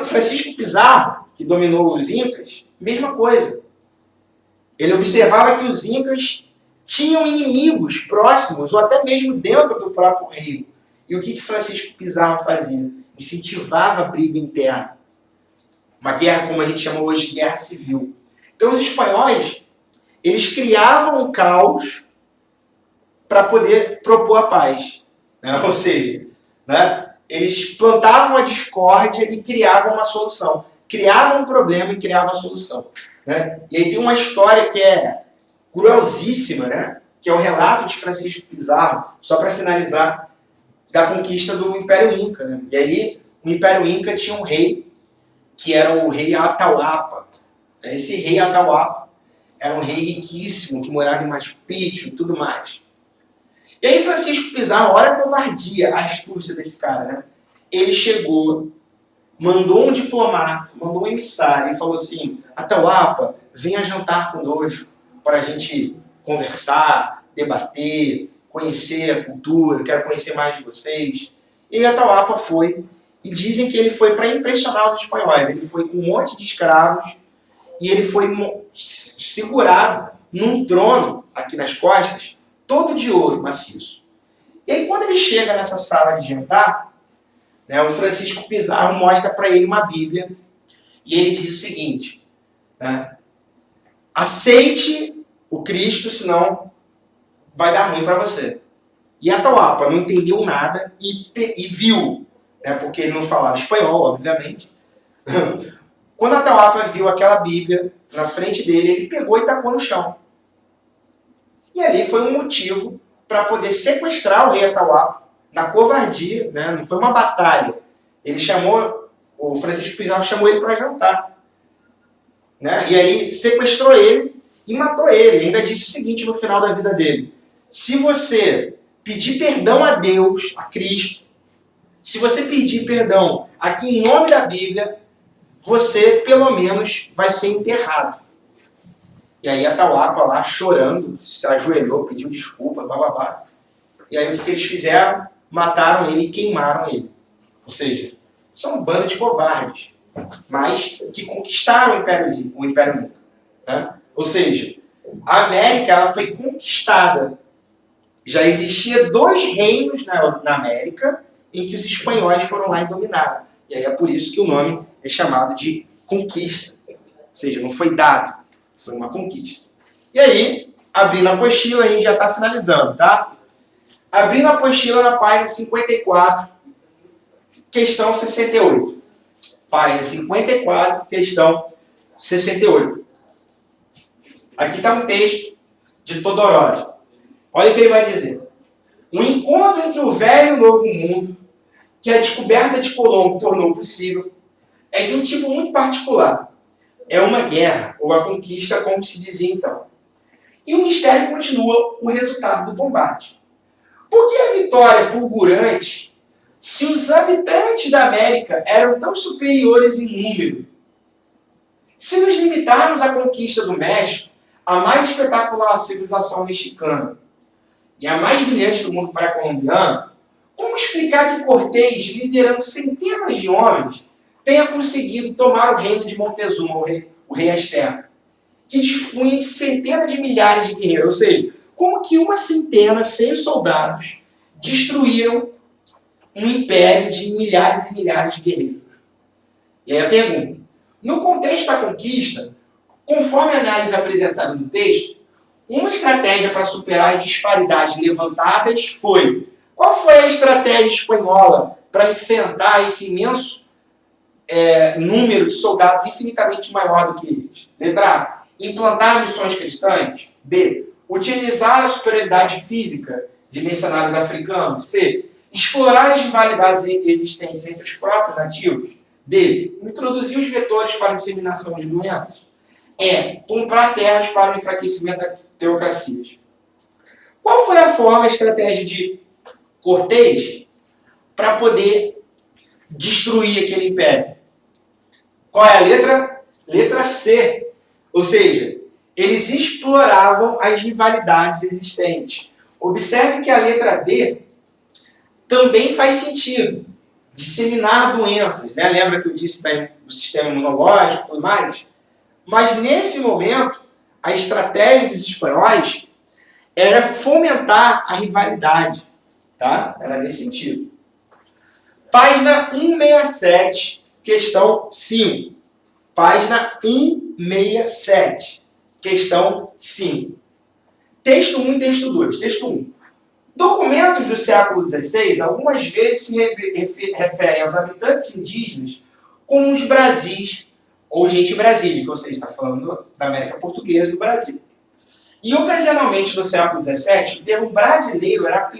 Francisco Pizarro, que dominou os incas, mesma coisa. Ele observava que os incas tinham inimigos próximos, ou até mesmo dentro do próprio reino. E o que Francisco Pizarro fazia? Incentivava a briga interna. Uma guerra, como a gente chama hoje, de guerra civil. Então os espanhóis, eles criavam um caos para poder propor a paz. Né? Ou seja, né? Eles plantavam a discórdia e criavam uma solução. Criavam um problema e criavam a solução. Né? E aí tem uma história que é cruelzíssima, né? Que é o relato de Francisco Pizarro, só para finalizar, da conquista do Império Inca. Né? E aí o Império Inca tinha um rei, que era o rei Atahualpa. Esse rei Atahualpa era um rei riquíssimo, que morava em Machu Picchu e tudo mais. E aí Francisco Pizarro, olha a covardia, a astúcia desse cara, né? Ele chegou, mandou um diplomata, mandou um emissário e falou assim: Atahualpa, venha jantar conosco para a gente conversar, debater, conhecer a cultura, quero conhecer mais de vocês. E Atahualpa foi, e dizem que ele foi para impressionar os espanhóis. Ele foi com um monte de escravos e ele foi segurado num trono aqui nas costas, todo de ouro maciço. E aí quando ele chega nessa sala de jantar, né, o Francisco Pizarro mostra para ele uma Bíblia e ele diz o seguinte: né, aceite o Cristo, senão vai dar ruim para você. E Atahualpa não entendeu nada e viu, né, porque ele não falava espanhol, obviamente. Quando Atahualpa viu aquela Bíblia na frente dele, ele pegou e tacou no chão. E ali foi um motivo para poder sequestrar o rei Atahualpa, na covardia, né? Não foi uma batalha. Ele chamou, o Francisco Pizarro chamou ele para jantar. Né? E aí sequestrou ele e matou ele. E ainda disse o seguinte no final da vida dele: se você pedir perdão a Deus, a Cristo, se você pedir perdão aqui em nome da Bíblia, você pelo menos vai ser enterrado. E aí Atahualpa lá chorando, se ajoelhou, pediu desculpa, blá. E aí o que eles fizeram? Mataram ele e queimaram ele. Ou seja, são um bando de covardes, mas que conquistaram o Império Inca. Né? Ou seja, a América ela foi conquistada. Já existia 2 reinos na América em que os espanhóis foram lá e dominaram. E aí é por isso que o nome é chamado de conquista. Ou seja, não foi dado, foi uma conquista. E aí, abrindo a apostila, a gente já está finalizando, tá? Abrindo a apostila na página 54, questão 68. Página 54, questão 68. Aqui está um texto de Todorov. Olha o que ele vai dizer. Um encontro entre o velho e o novo mundo, que a descoberta de Colombo tornou possível, é de um tipo muito particular. É uma guerra, ou a conquista, como se dizia então. E o mistério continua o resultado do combate. Por que a vitória fulgurante, se os habitantes da América eram tão superiores em número? Se nos limitarmos à conquista do México, a mais espetacular civilização mexicana e a mais brilhante do mundo pré-colombiano, como explicar que Cortés, liderando centenas de homens, tenha conseguido tomar o reino de Montezuma, o rei Azteca, que dispunha de centenas de milhares de guerreiros? Ou seja, como que uma centena, 100 soldados, destruíram um império de milhares e milhares de guerreiros? E aí a pergunta: no contexto da conquista, conforme a análise apresentada no texto, uma estratégia para superar as disparidades levantadas foi: qual foi a estratégia espanhola para enfrentar esse imenso número de soldados infinitamente maior do que eles? Letra A: implantar missões cristãs. B: utilizar a superioridade física de mercenários africanos. C: explorar as rivalidades existentes entre os próprios nativos. D: introduzir os vetores para a disseminação de doenças. E: comprar terras para o enfraquecimento das teocracias. Qual foi a forma, a estratégia de Cortés para poder destruir aquele império? Qual é a letra? Letra C. Ou seja, eles exploravam as rivalidades existentes. Observe que a letra D também faz sentido. Disseminar doenças. Né? Lembra que eu disse do sistema imunológico e tudo mais? Mas nesse momento, a estratégia dos espanhóis era fomentar a rivalidade. Tá? Era nesse sentido. Página 167, questão 5. Página 167, questão 5. Texto 1 e texto 2. Texto 1. Documentos do século XVI algumas vezes se referem aos habitantes indígenas como os Brasis, ou gente brasílica, ou seja, está falando da América Portuguesa e do Brasil. E ocasionalmente no século XVII, o termo brasileiro era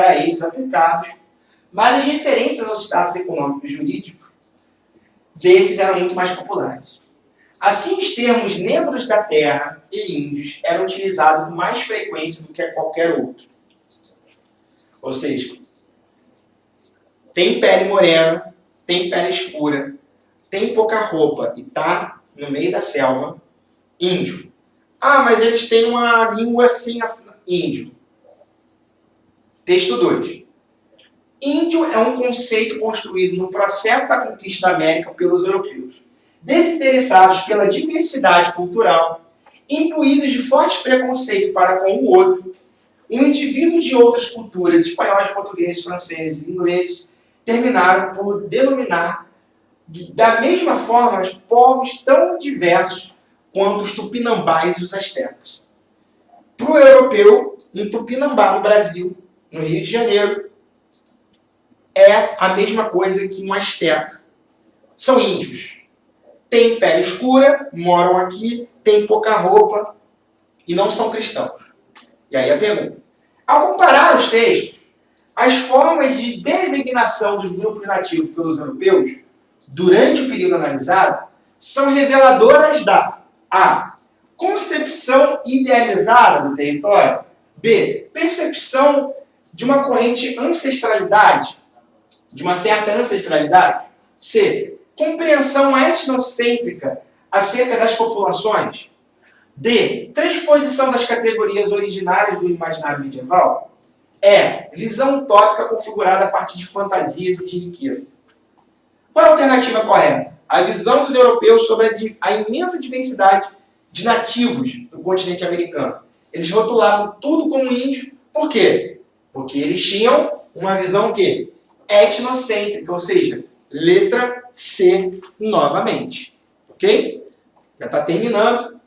a eles aplicado, mas as referências aos status econômicos e jurídicos desses eram muito mais populares. Assim, os termos negros da terra e índios eram utilizados com mais frequência do que qualquer outro. Ou seja, tem pele morena, tem pele escura, tem pouca roupa e está no meio da selva, índio. Ah, mas eles têm uma língua assim, índio. Texto 2. Índio é um conceito construído no processo da conquista da América pelos europeus, desinteressados pela diversidade cultural, imbuídos de forte preconceito para com o outro. Um indivíduo de outras culturas, espanhóis, portugueses, franceses e ingleses, terminaram por denominar da mesma forma povos tão diversos quanto os tupinambás e os astecas. Para o europeu, um tupinambá no Brasil, no Rio de Janeiro, é a mesma coisa que um asteca. São índios. Têm pele escura, moram aqui, têm pouca roupa e não são cristãos. E aí a pergunta. Ao comparar os textos, as formas de designação dos grupos nativos pelos europeus durante o período analisado são reveladoras da A. Concepção idealizada do território. B. Percepção de uma corrente ancestralidade, de uma certa ancestralidade. C. Compreensão etnocêntrica acerca das populações. D. Transposição das categorias originárias do imaginário medieval. E. Visão utópica configurada a partir de fantasias e de riqueza. Qual é a alternativa correta? A visão dos europeus sobre a imensa diversidade de nativos do continente americano. Eles rotulavam tudo como índio. Por quê? Porque eles tinham uma visão o quê? Etnocêntrica, ou seja, letra C novamente. Ok? Já está terminando.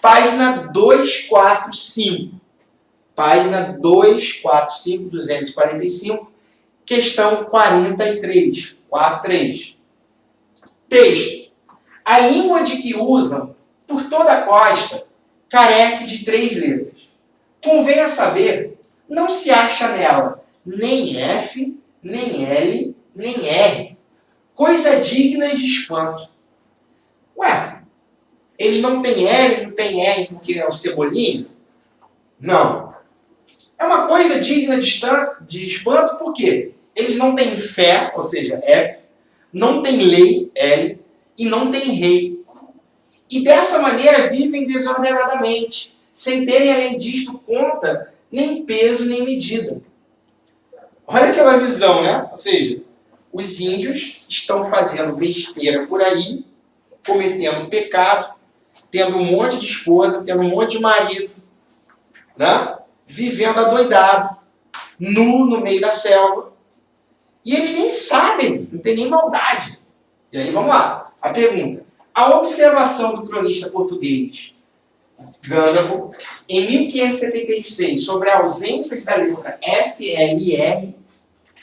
Página 245. Página 245, 245, questão 43. 43. Texto. A língua de que usam por toda a costa carece de 3 letras. Convenha saber, não se acha nela nem F, nem L, nem R. Coisa digna de espanto. Ué, eles não têm L, não têm R porque é o Cebolinha? Não. É uma coisa digna de espanto porque eles não têm fé, ou seja, F, não têm lei, L, e não têm rei. E dessa maneira vivem desordenadamente, sem terem, além disto, conta, nem peso, nem medida. Olha aquela visão, né? Ou seja, os índios estão fazendo besteira por aí, cometendo pecado, tendo um monte de esposa, tendo um monte de marido, né? Vivendo adoidado, nu no meio da selva. E eles nem sabem, não tem nem maldade. E aí vamos lá, a pergunta. A observação do cronista português Gândavo, em 1576, sobre a ausência da letra F, L e R,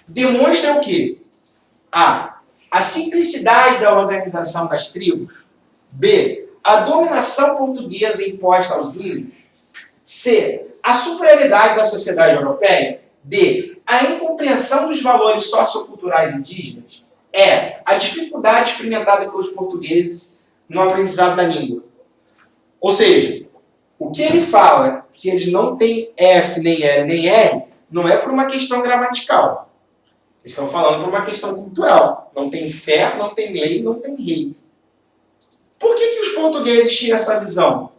demonstra o quê? A. A simplicidade da organização das tribos. B. A dominação portuguesa imposta aos índios. C. A superioridade da sociedade europeia. D. A incompreensão dos valores socioculturais indígenas. E. A dificuldade experimentada pelos portugueses no aprendizado da língua. Ou seja, o que ele fala que eles não têm F, nem L, nem R, não é por uma questão gramatical. Eles estão falando por uma questão cultural. Não tem fé, não tem lei, não tem rei. Por que os portugueses tinham essa visão?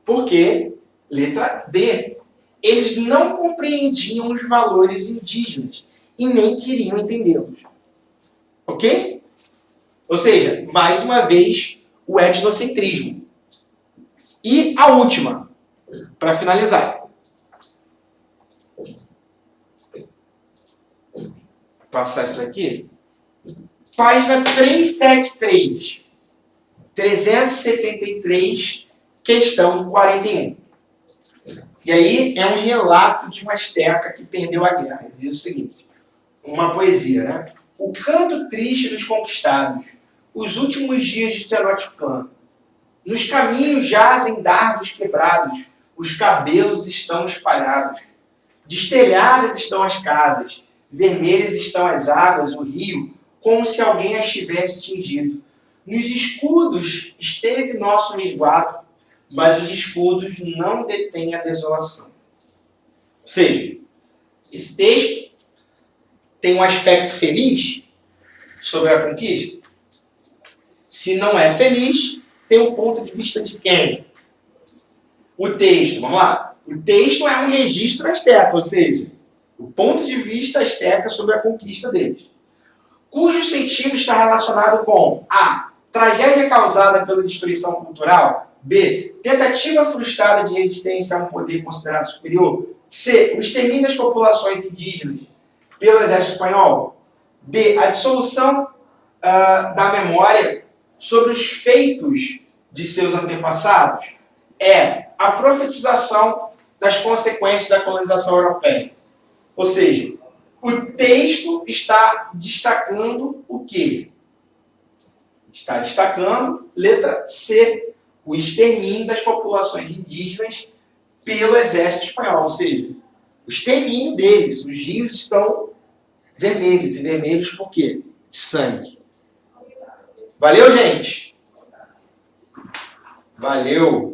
Porque, letra D, eles não compreendiam os valores indígenas e nem queriam entendê-los. Ok? Ou seja, mais uma vez, o etnocentrismo. E a última, para finalizar. Vou passar isso daqui. Página 373. 373, questão 41. E aí é um relato de um asteca que perdeu a guerra. Ele diz o seguinte, uma poesia, né? O canto triste dos conquistados, os últimos dias de Tenochtitlan. Nos caminhos jazem dardos quebrados, os cabelos estão espalhados. Destelhadas estão as casas, vermelhas estão as águas, o rio, como se alguém as tivesse tingido. Nos escudos esteve nosso resguardo, mas os escudos não detêm a desolação. Ou seja, esse texto tem um aspecto feliz sobre a conquista. Se não é feliz, tem um ponto de vista de quem? O texto, vamos lá. O texto é um registro asteca, ou seja, o ponto de vista asteca sobre a conquista deles, cujo sentido está relacionado com a. Tragédia causada pela destruição cultural. B. Tentativa frustrada de resistência a um poder considerado superior. C. O extermínio das populações indígenas pelo exército espanhol. D. A dissolução da memória sobre os feitos de seus antepassados. E. A profetização das consequências da colonização europeia. Ou seja, o texto está destacando o quê? Está destacando, letra C, o extermínio das populações indígenas pelo exército espanhol. Ou seja, o extermínio deles. Os rios estão vermelhos. E vermelhos por quê? Sangue. Valeu, gente? Valeu!